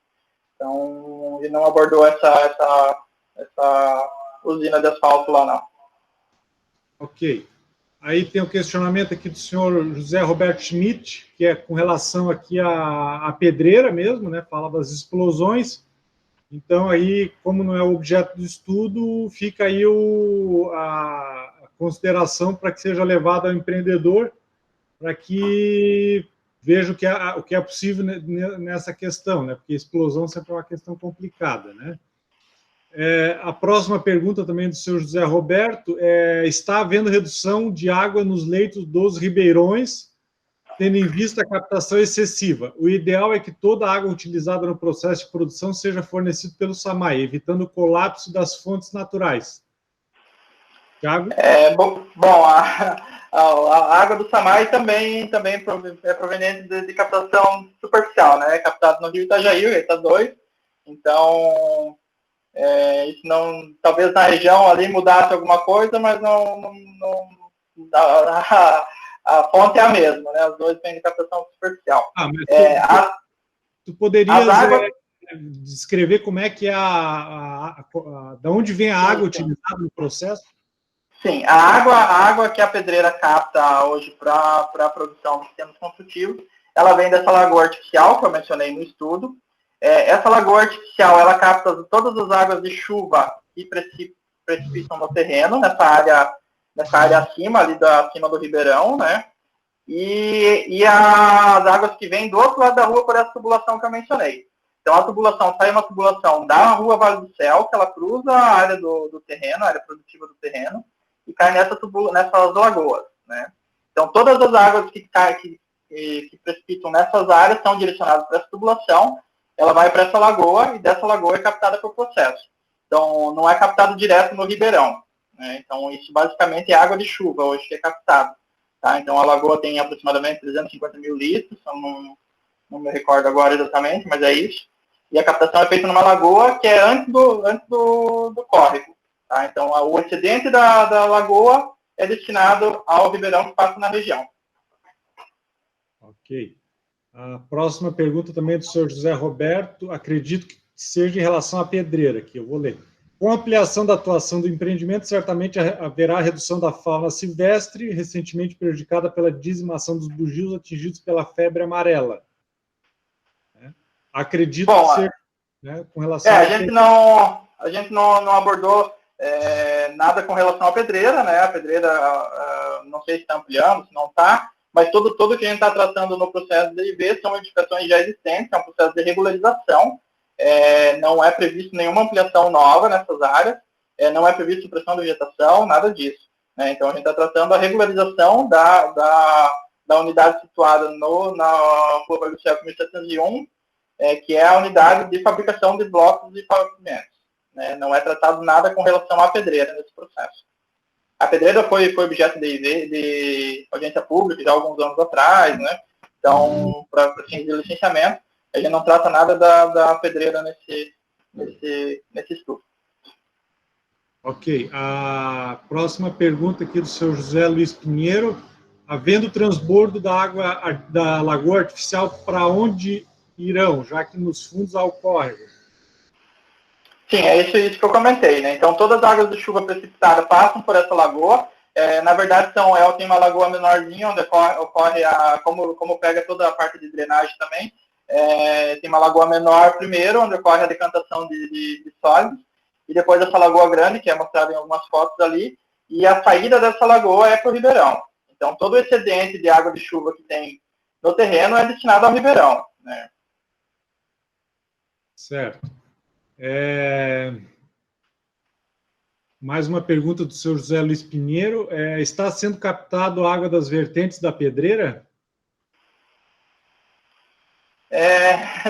Então ele não abordou essa usina de asfalto lá, não. Ok. Aí tem o questionamento aqui do senhor José Roberto Schmidt, que é com relação aqui à pedreira mesmo, né? Fala das explosões. Então, aí, como não é o objeto do estudo, fica aí a consideração para que seja levado ao empreendedor, para que veja o que é possível nessa questão, né? Porque explosão sempre é uma questão complicada, né? A próxima pergunta também do senhor José Roberto está havendo redução de água nos leitos dos ribeirões, tendo em vista a captação excessiva. O ideal é que toda a água utilizada no processo de produção seja fornecida pelo SAMAI, evitando o colapso das fontes naturais. Tiago? Bom, a água do SAMAI também é proveniente de captação superficial, né? É captado no rio Itajaí, o Eta 2. Então, isso não, talvez na região ali mudasse alguma coisa, mas a fonte é a mesma, né? Os dois têm captação superficial. Mas tu poderias descrever como é que da onde vem a água utilizada no processo? Sim, a água que a pedreira capta hoje para a produção de sistemas construtivos, ela vem dessa lagoa artificial que eu mencionei no estudo. Essa lagoa artificial, ela capta todas as águas de chuva que precipitam no terreno, nessa área acima, acima do ribeirão, né? e as águas que vêm do outro lado da rua por essa tubulação que eu mencionei. Então, a tubulação sai uma tubulação da rua Vale do Céu, que ela cruza a área do terreno, a área produtiva do terreno, e cai nessas lagoas, né? Então, todas as águas que precipitam nessas áreas são direcionadas para essa tubulação, ela vai para essa lagoa, e dessa lagoa é captada por processo. Então, não é captado direto no ribeirão, né? Então, isso basicamente é água de chuva hoje que é captado. Tá? Então, a lagoa tem aproximadamente 350 mil litros, não me recordo agora exatamente, mas é isso. E a captação é feita numa lagoa que é antes do córrego. Tá? Então, o excedente da lagoa é destinado ao ribeirão que passa na região. Ok. A próxima pergunta também é do senhor José Roberto, acredito que seja em relação à pedreira, que eu vou ler. Com a ampliação da atuação do empreendimento, certamente haverá redução da fauna silvestre, recentemente prejudicada pela dizimação dos bugios atingidos pela febre amarela. Acredito que seja, né, com relação a gente não abordou nada com relação à pedreira, né? A pedreira, não sei se está ampliando, se não está, mas tudo que a gente está tratando no processo de IV são edificações já existentes, é um processo de regularização, não é previsto nenhuma ampliação nova nessas áreas, não é previsto supressão de vegetação, nada disso, né? Então, a gente está tratando a regularização da unidade situada na Rua Vale do Céu 1701, que é a unidade de fabricação de blocos e pavimentos, né? Não é tratado nada com relação à pedreira nesse processo. A pedreira foi objeto de audiência pública já há alguns anos atrás, né? Então, para fins de licenciamento, a gente não trata nada da pedreira nesse estudo. Ok. A próxima pergunta aqui do senhor José Luiz Pinheiro. Havendo transbordo da água da lagoa artificial, para onde irão, já que nos fundos há o córrego? Sim, é isso que eu comentei, né? Então, todas as águas de chuva precipitada passam por essa lagoa. Na verdade, tem uma lagoa menorzinha, onde ocorre como pega toda a parte de drenagem também. Tem uma lagoa menor primeiro, onde ocorre a decantação de sólidos, e depois essa lagoa grande, que é mostrada em algumas fotos ali, e a saída dessa lagoa é para o ribeirão. Então, todo o excedente de água de chuva que tem no terreno é destinado ao ribeirão, né? Certo. Mais uma pergunta do senhor José Luiz Pinheiro. Está sendo captado água das vertentes da pedreira?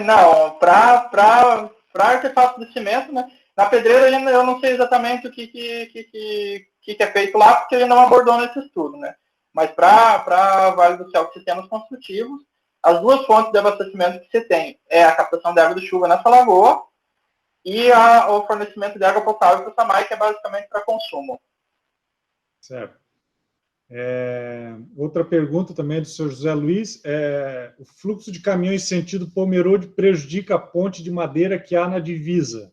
Não, para artefatos de cimento, né? Na pedreira eu não sei exatamente o que é feito lá, porque a gente não abordou nesse estudo, né? Mas para Vale do Céu, sistemas construtivos, as duas fontes de abastecimento que você tem é a captação de água de chuva nessa lagoa e o fornecimento de água potável para o SAMAI, que é basicamente para consumo. Certo. Outra pergunta também do senhor José Luiz. O fluxo de caminhões sentido Pomerode prejudica a ponte de madeira que há na divisa?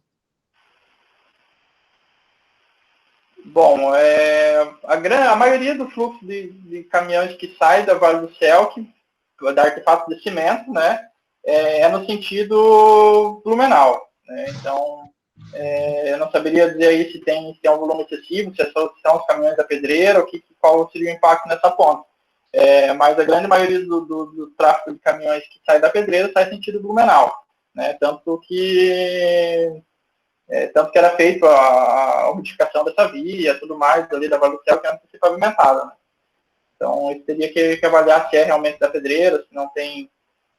Bom, a maioria do fluxo de caminhões que sai da Vale do Céu, da artefato de cimento, né, é no sentido Blumenau, né? Então, eu não saberia dizer aí se tem um volume excessivo, se são os caminhões da pedreira, qual seria o impacto nessa ponta. Mas a grande maioria do tráfego de caminhões que sai da pedreira sai sentido Blumenau, né? Tanto que era feito a modificação dessa via, tudo mais, ali da Vale do Céu, que antes de ser pavimentada, né? Então, isso teria que avaliar se é realmente da pedreira, se não tem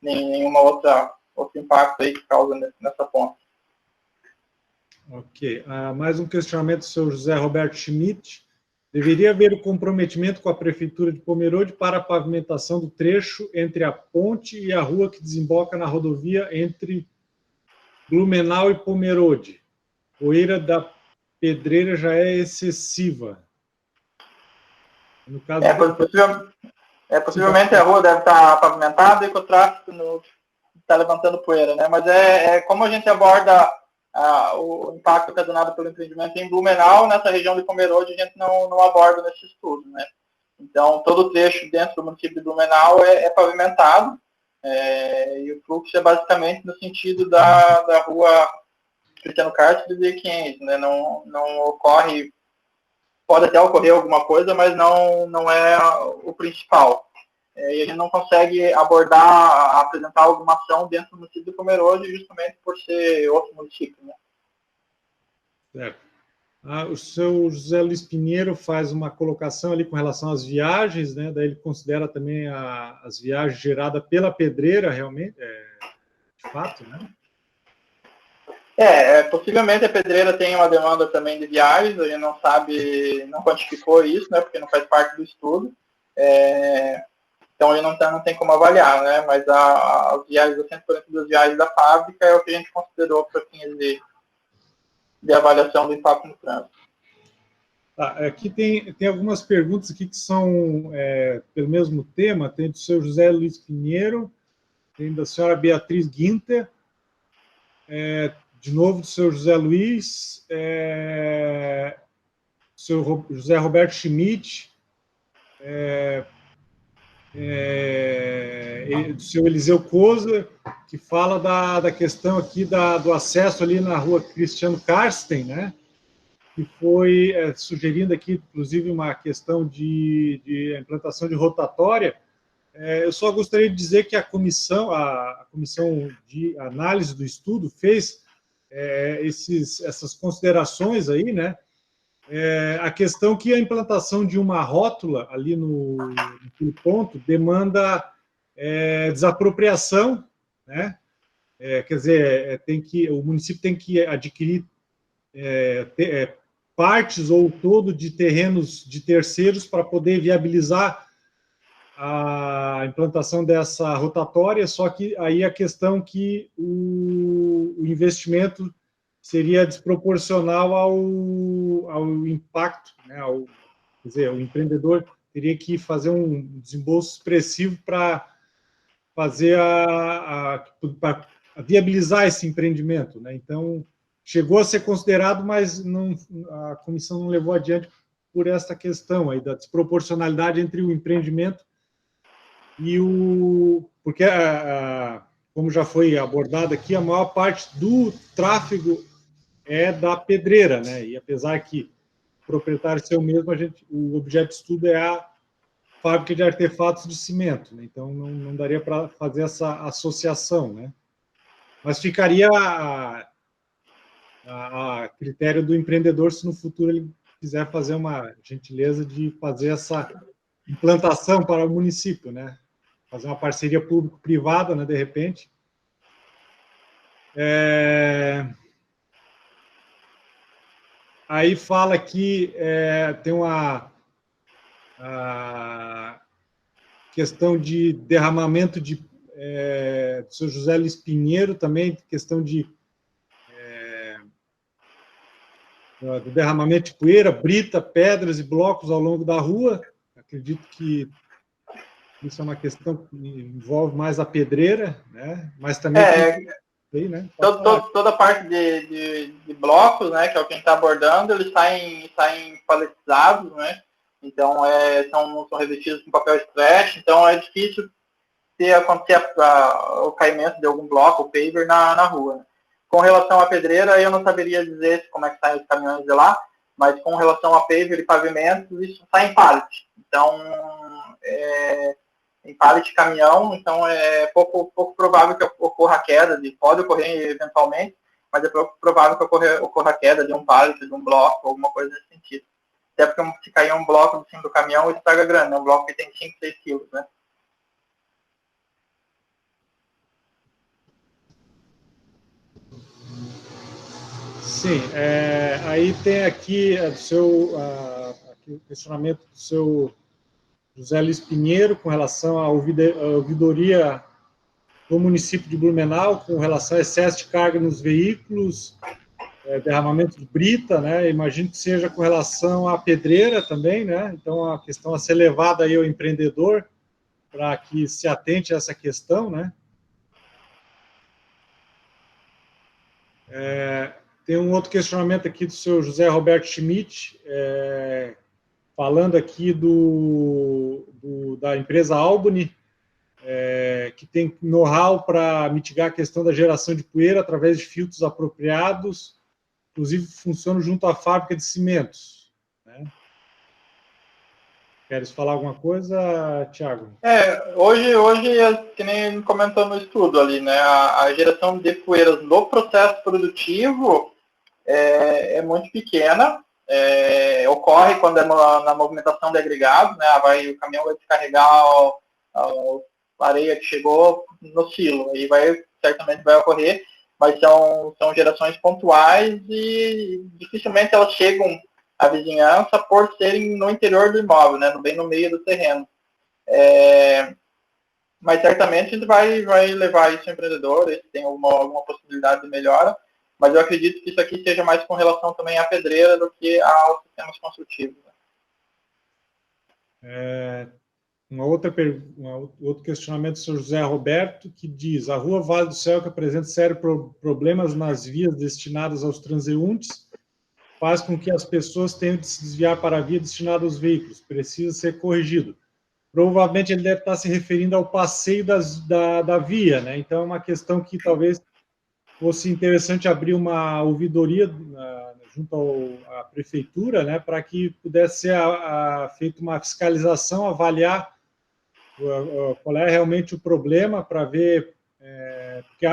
nenhuma outro impacto aí que causa nessa ponta. Ok. Mais um questionamento do senhor José Roberto Schmidt. Deveria haver o comprometimento com a Prefeitura de Pomerode para a pavimentação do trecho entre a ponte e a rua que desemboca na rodovia entre Blumenau e Pomerode. Poeira da pedreira já é excessiva. No caso possivelmente a rua deve estar pavimentada e que o tráfego está levantando poeira, né? Mas como a gente aborda o impacto ocasionado pelo empreendimento em Blumenau, nessa região de Pomerode, a gente não aborda nesse estudo, né? Então, todo o trecho dentro do município de Blumenau é pavimentado, e o fluxo é basicamente no sentido da rua Cristiano Castro e 500, né? Não pode até ocorrer alguma coisa, mas não é o principal. e a gente não consegue abordar, apresentar alguma ação dentro do município de Pomerode, justamente por ser outro município, né? Certo. O seu José Luiz Pinheiro faz uma colocação ali com relação às viagens, né? Daí ele considera também as viagens geradas pela pedreira, realmente, de fato, né? Possivelmente a pedreira tem uma demanda também de viagens, a gente não sabe, não quantificou isso, né? Porque não faz parte do estudo. Então, ele não tem como avaliar, né? Mas as viagens, as 142 viagens da fábrica é o que a gente considerou para fins de avaliação do impacto no trânsito. Aqui tem algumas perguntas aqui que são pelo mesmo tema. Tem do seu José Luiz Pinheiro, tem da senhora Beatriz Guinter, de novo do seu José Luiz, do seu José Roberto Schmidt, do seu Eliseu Kozer, que fala da questão aqui do acesso ali na rua Cristiano Karsten, né? Que foi sugerindo aqui, inclusive, uma questão de implantação de rotatória. Eu só gostaria de dizer que a comissão de análise do estudo fez essas considerações aí, né? A questão que a implantação de uma rótula ali naquele ponto demanda desapropriação, né? Quer dizer, o município tem que adquirir partes ou todo de terrenos de terceiros para poder viabilizar a implantação dessa rotatória, só que aí a questão que o investimento seria desproporcional ao impacto, né? Quer dizer, o empreendedor teria que fazer um desembolso expressivo para fazer para viabilizar esse empreendimento, né? Então, chegou a ser considerado, mas a comissão não levou adiante por essa questão aí da desproporcionalidade entre o empreendimento e porque, como já foi abordado aqui, a maior parte do tráfego é da pedreira, né? E apesar que o proprietário ser o mesmo, o objeto de estudo é a fábrica de artefatos de cimento, né? Então não daria para fazer essa associação, né? Mas ficaria a critério do empreendedor se no futuro ele quiser fazer uma gentileza de fazer essa implantação para o município, né? Fazer uma parceria público-privada, né, de repente. Aí fala que tem uma questão de derramamento do seu José Luiz Pinheiro também, questão do derramamento de poeira, brita, pedras e blocos ao longo da rua. Acredito que isso é uma questão que envolve mais a pedreira, né? Mas também né? Toda a parte de blocos, né, que é o que a gente está abordando, eles saem paletizados, né? Então são revestidos com papel stretch, então é difícil acontecer o caimento de algum bloco, o paver na rua, né? Com relação à pedreira, eu não saberia dizer como é que saem os caminhões de lá, mas com relação a paver e pavimentos, isso sai em pallet. Então, em pallet de caminhão, então é pouco provável que ocorra a queda, pode ocorrer eventualmente, mas é pouco provável que ocorra a queda de um pallet, de um bloco, alguma coisa nesse sentido. Até porque se cair um bloco do cima do caminhão, ele estraga grande, é um bloco que tem 5, 6 quilos, né? Sim, aí tem aqui o questionamento do seu José Luiz Pinheiro com relação à ouvidoria do município de Blumenau, com relação ao excesso de carga nos veículos, derramamento de brita, né? Imagino que seja com relação à pedreira também, né? Então, a questão a ser levada aí ao empreendedor para que se atente a essa questão, né? Tem um outro questionamento aqui do seu José Roberto Schmidt, falando aqui da empresa Albany, que tem know-how para mitigar a questão da geração de poeira através de filtros apropriados, inclusive funcionam junto à fábrica de cimentos, né? Queres falar alguma coisa, Thiago? Hoje, que nem comentou no estudo ali, né, a geração de poeiras no processo produtivo é muito pequena, ocorre quando é na movimentação de agregados, né, o caminhão vai descarregar a areia que chegou no silo, aí certamente vai ocorrer, mas são gerações pontuais e dificilmente elas chegam à vizinhança por serem no interior do imóvel, né, bem no meio do terreno. Mas certamente a gente vai levar isso ao empreendedor, se tem alguma possibilidade de melhora, mas eu acredito que isso aqui seja mais com relação também à pedreira do que aos sistemas construtivos. Outro questionamento do senhor José Roberto, que diz: a rua Vale do Céu, que apresenta sérios problemas nas vias destinadas aos transeuntes, faz com que as pessoas tenham de se desviar para a via destinada aos veículos. Precisa ser corrigido. Provavelmente ele deve estar se referindo ao passeio da via, né? Então é uma questão que talvez fosse interessante abrir uma ouvidoria junto à prefeitura, né, para que pudesse ser feita uma fiscalização, avaliar qual é realmente o problema, para ver, porque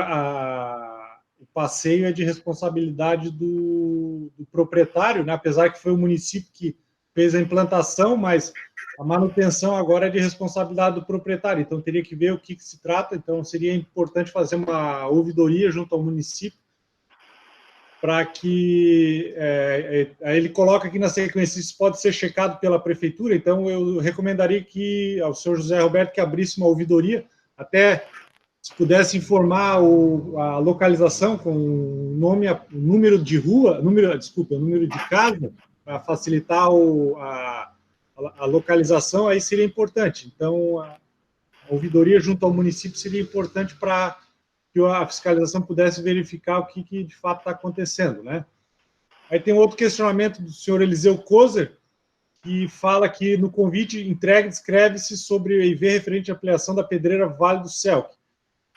o passeio é de responsabilidade do proprietário, né, apesar que foi o município que fez a implantação, mas a manutenção agora é de responsabilidade do proprietário, então teria que ver o que se trata, então seria importante fazer uma ouvidoria junto ao município, para que aí ele coloca aqui na sequência, isso pode ser checado pela prefeitura, então eu recomendaria que ao senhor José Roberto que abrisse uma ouvidoria, até se pudesse informar a localização com o nome, o número de rua, o número de casa, para facilitar a localização, aí seria importante. Então, a ouvidoria junto ao município seria importante para que a fiscalização pudesse verificar o que de fato está acontecendo, né? Aí tem outro questionamento do senhor Eliseu Kozer, que fala que no convite entregue descreve-se sobre o EIV referente à ampliação da pedreira Vale do Céu.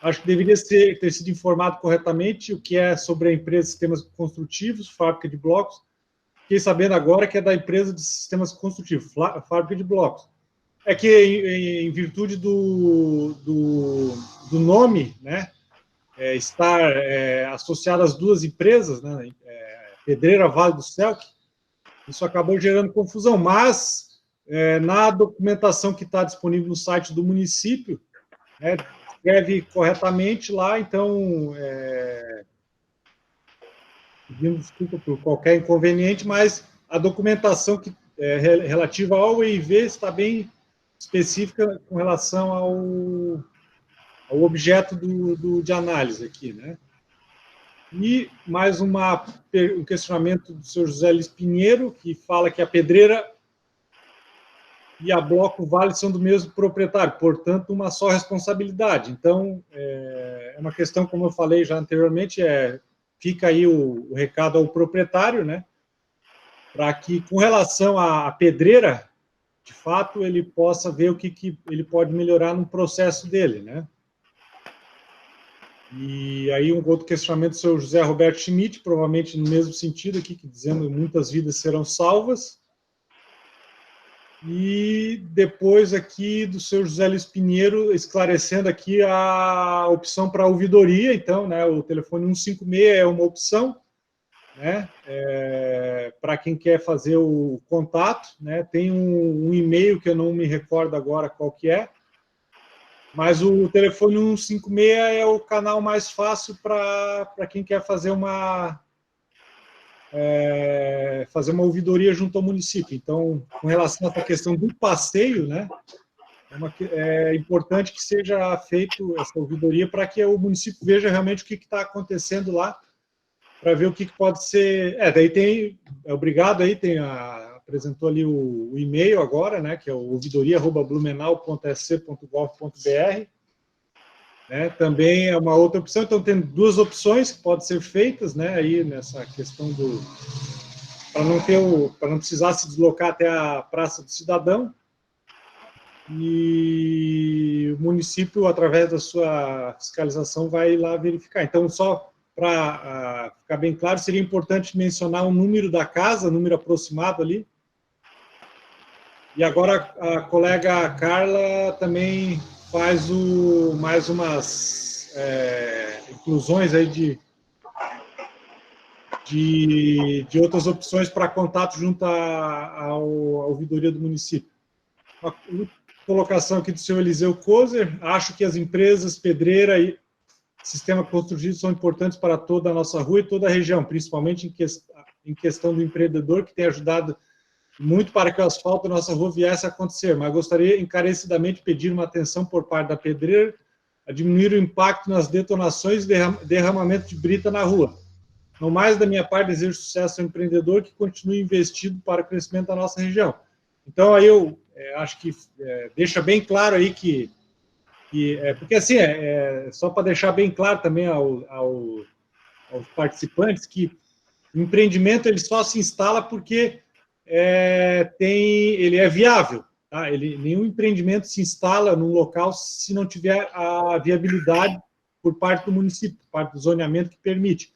Acho que deveria ter sido informado corretamente o que é sobre a empresa de sistemas construtivos, fábrica de blocos. Fiquei sabendo agora que é da empresa de sistemas construtivos, fábrica de blocos. É que, em virtude do nome, né, estar associado às duas empresas, né, Pedreira Vale do Céu, isso acabou gerando confusão, mas na documentação que está disponível no site do município, escreve corretamente lá, então pedindo desculpa por qualquer inconveniente, mas a documentação que relativa ao EIV está bem específica com relação ao objeto de análise aqui, né? E mais um questionamento do senhor José Luiz Pinheiro, que fala que a pedreira e a Bloco Vale são do mesmo proprietário, portanto, uma só responsabilidade. Então, é uma questão, como eu falei já anteriormente, fica aí o recado ao proprietário, né? Para que, com relação à pedreira, de fato, ele possa ver o que ele pode melhorar no processo dele, né? E aí um outro questionamento do seu José Roberto Schmidt, provavelmente no mesmo sentido aqui, que dizendo que muitas vidas serão salvas. E depois aqui do seu José Luiz Pinheiro, esclarecendo aqui a opção para ouvidoria, então, né, o telefone 156 é uma opção, né, para quem quer fazer o contato, né, tem um e-mail que eu não me recordo agora qual que é, mas o telefone 156 é o canal mais fácil para quem quer fazer uma ouvidoria junto ao município. Então, com relação a essa questão do passeio, né, é importante que seja feita essa ouvidoria para que o município veja realmente o que está acontecendo lá, para ver o que pode ser. Daí tem. Obrigado aí, apresentou ali o e-mail agora, né, que é o ouvidoria@blumenau.sc.gov.br. Né, também é uma outra opção, então tem duas opções que podem ser feitas, né, aí nessa questão para não precisar se deslocar até a Praça do Cidadão, e o município, através da sua fiscalização, vai lá verificar. Então, só para ficar bem claro, seria importante mencionar o número da casa, o número aproximado ali, E agora a colega Carla também faz mais umas inclusões aí de outras opções para contato junto à ouvidoria do município. Uma colocação aqui do senhor Eliseu Kozer: acho que as empresas pedreira e sistema construtivo são importantes para toda a nossa rua e toda a região, principalmente em questão do empreendedor, que tem ajudado muito para que o asfalto da nossa rua viesse a acontecer, mas gostaria encarecidamente de pedir uma atenção por parte da pedreira a diminuir o impacto nas detonações e derramamento de brita na rua. No mais, da minha parte, desejo sucesso ao empreendedor que continue investido para o crescimento da nossa região. Então, aí eu acho que deixa bem claro aí que porque assim, só para deixar bem claro também aos participantes que o empreendimento ele só se instala porque ele é viável. Tá? Nenhum empreendimento se instala num local se não tiver a viabilidade por parte do município, por parte do zoneamento que permite.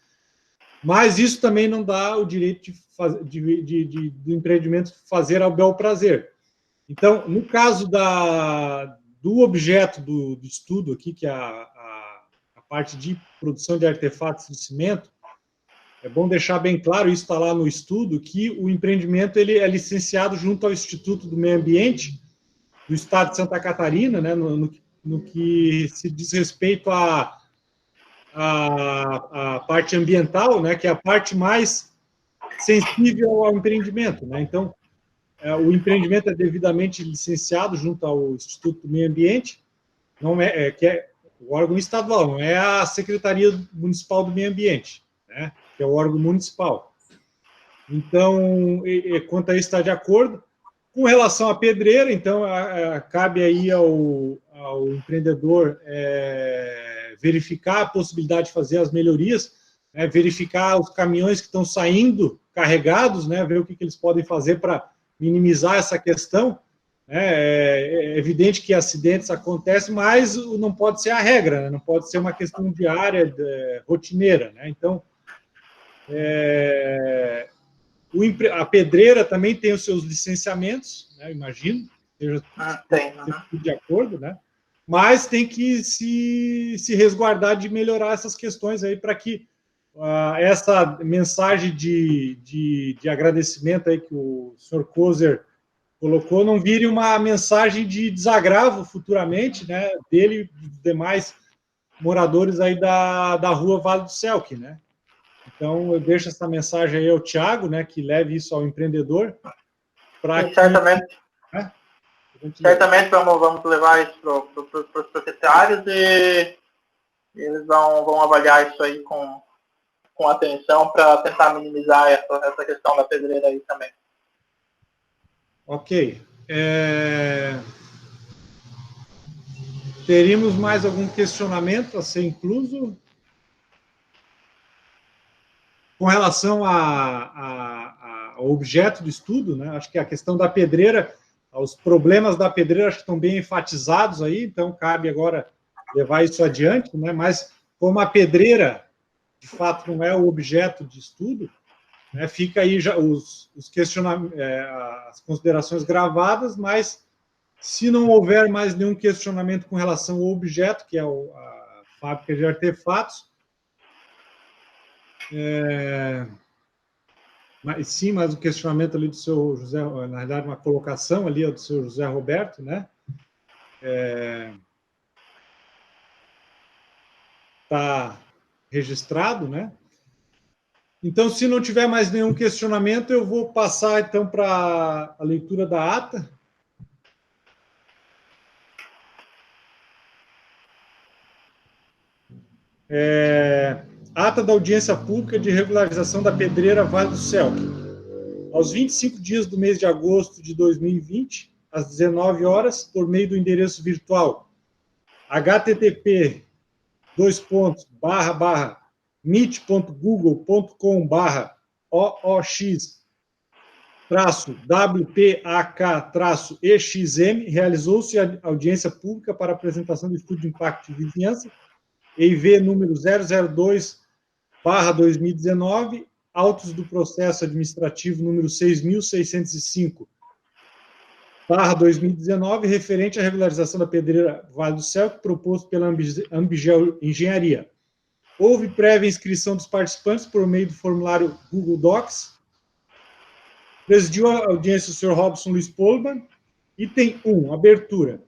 Mas isso também não dá o direito do empreendimento fazer ao bel prazer. Então, no caso do objeto do estudo aqui, que é a parte de produção de artefatos de cimento, é bom deixar bem claro, isso está lá no estudo, que o empreendimento ele é licenciado junto ao Instituto do Meio Ambiente do Estado de Santa Catarina, né, no que se diz respeito à parte ambiental, né, que é a parte mais sensível ao empreendimento. Né? Então, o empreendimento é devidamente licenciado junto ao Instituto do Meio Ambiente, que é o órgão estadual, não é a Secretaria Municipal do Meio Ambiente, né? Que é o órgão municipal. Então, quanto a isso, está de acordo. Com relação à pedreira, então, cabe aí ao empreendedor verificar a possibilidade de fazer as melhorias, né, verificar os caminhões que estão saindo carregados, né, ver o que eles podem fazer para minimizar essa questão. É evidente que acidentes acontecem, mas não pode ser a regra, né, não pode ser uma questão diária, rotineira. Né, então, a pedreira também tem os seus licenciamentos, né, imagino, seja de acordo, né? Mas tem que se resguardar de melhorar essas questões aí para que essa mensagem de agradecimento aí que o senhor Kozer colocou não vire uma mensagem de desagravo futuramente, né, dele e dos demais moradores aí da rua Vale do Selk, né? Então, eu deixo essa mensagem aí ao Thiago, né, que leve isso ao empreendedor. Certamente. Certamente vamos levar isso para os proprietários e eles vão avaliar isso aí com atenção para tentar minimizar essa questão da pedreira aí também. Ok. Teríamos mais algum questionamento a ser incluso? Com relação ao objeto do estudo, né? Acho que a questão da pedreira, os problemas da pedreira acho que estão bem enfatizados aí, então cabe agora levar isso adiante, né? Mas como a pedreira, de fato, não é o objeto de estudo, né? Fica aí já os questionamentos, as considerações gravadas, mas se não houver mais nenhum questionamento com relação ao objeto, que é a fábrica de artefatos, mas o questionamento ali do seu José, na verdade, uma colocação ali do seu José Roberto, né? Está registrado, né? Então, se não tiver mais nenhum questionamento, eu vou passar, então, para a leitura da ata. Ata da audiência pública de regularização da pedreira Vale do Selk. Aos 25 dias do mês de agosto de 2020, às 19 horas, por meio do endereço virtual http://meet.google.com/OX-WPAK-EXM, realizou-se a audiência pública para apresentação do estudo de impacto de vizinhança, EIV número 002/2019, autos do processo administrativo número 6.605, 2019, referente à regularização da pedreira Vale do Celco, proposto pela Ambigel Engenharia. Houve prévia inscrição dos participantes por meio do formulário Google Docs. Presidiu a audiência o senhor Robson Luiz Polman. Item 1, abertura.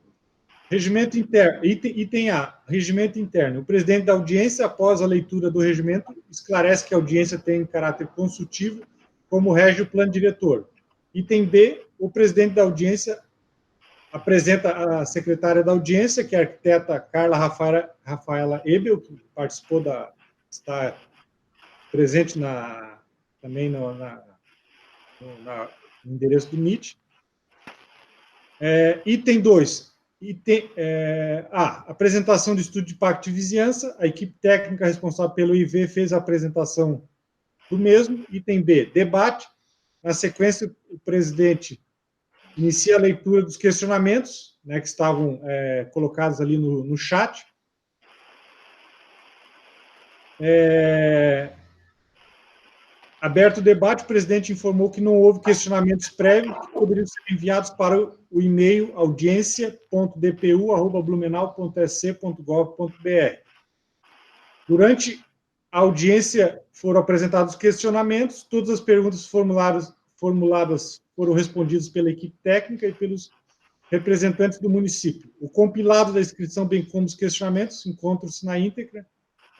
Regimento interno. Item A, regimento interno. O presidente da audiência, após a leitura do regimento, esclarece que a audiência tem caráter consultivo, como rege o plano diretor. Item B, o presidente da audiência apresenta a secretária da audiência, que é a arquiteta Carla Rafaela Ebel, que participou está presente também no endereço do MIT. Item 2, apresentação do estudo de impacto de vizinhança. A equipe técnica responsável pelo IV fez a apresentação do mesmo. Item B, debate. Na sequência, o presidente inicia a leitura dos questionamentos, né, que estavam colocados ali no chat. Aberto o debate, o presidente informou que não houve questionamentos prévios que poderiam ser enviados para o e-mail audiência.dpu@blumenau.sc.gov.br. Durante a audiência foram apresentados questionamentos, todas as perguntas formuladas foram respondidas pela equipe técnica e pelos representantes do município. O compilado da inscrição, bem como os questionamentos, encontram-se na íntegra,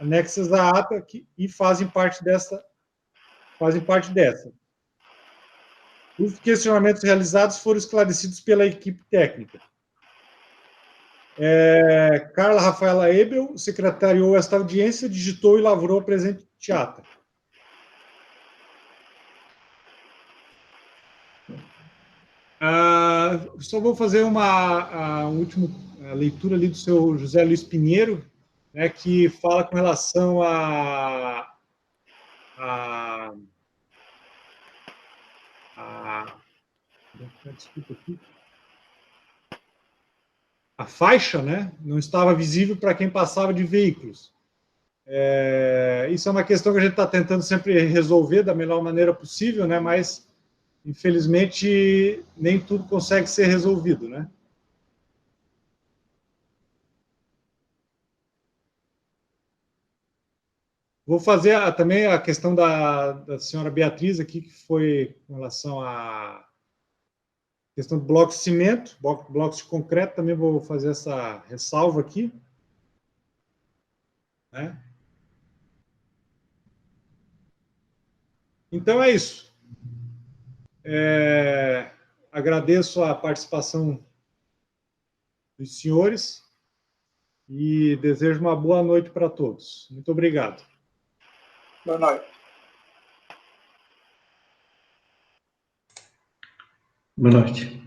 anexas à ata e fazem parte dessa. Os questionamentos realizados foram esclarecidos pela equipe técnica. Carla Rafaela Ebel secretariou esta audiência, digitou e lavrou a presente ata. Só vou fazer uma última leitura ali do seu José Luiz Pinheiro, né, que fala com relação desculpa aqui. A faixa, né, não estava visível para quem passava de veículos. Isso é uma questão que a gente está tentando sempre resolver da melhor maneira possível, né, mas, infelizmente, nem tudo consegue ser resolvido, né? Vou fazer também a questão da senhora Beatriz aqui, que foi com relação à questão do bloco de cimento, blocos de concreto, também vou fazer essa ressalva aqui. Né? Então é isso. Agradeço a participação dos senhores e desejo uma boa noite para todos. Muito obrigado. Boa noite. Boa noite.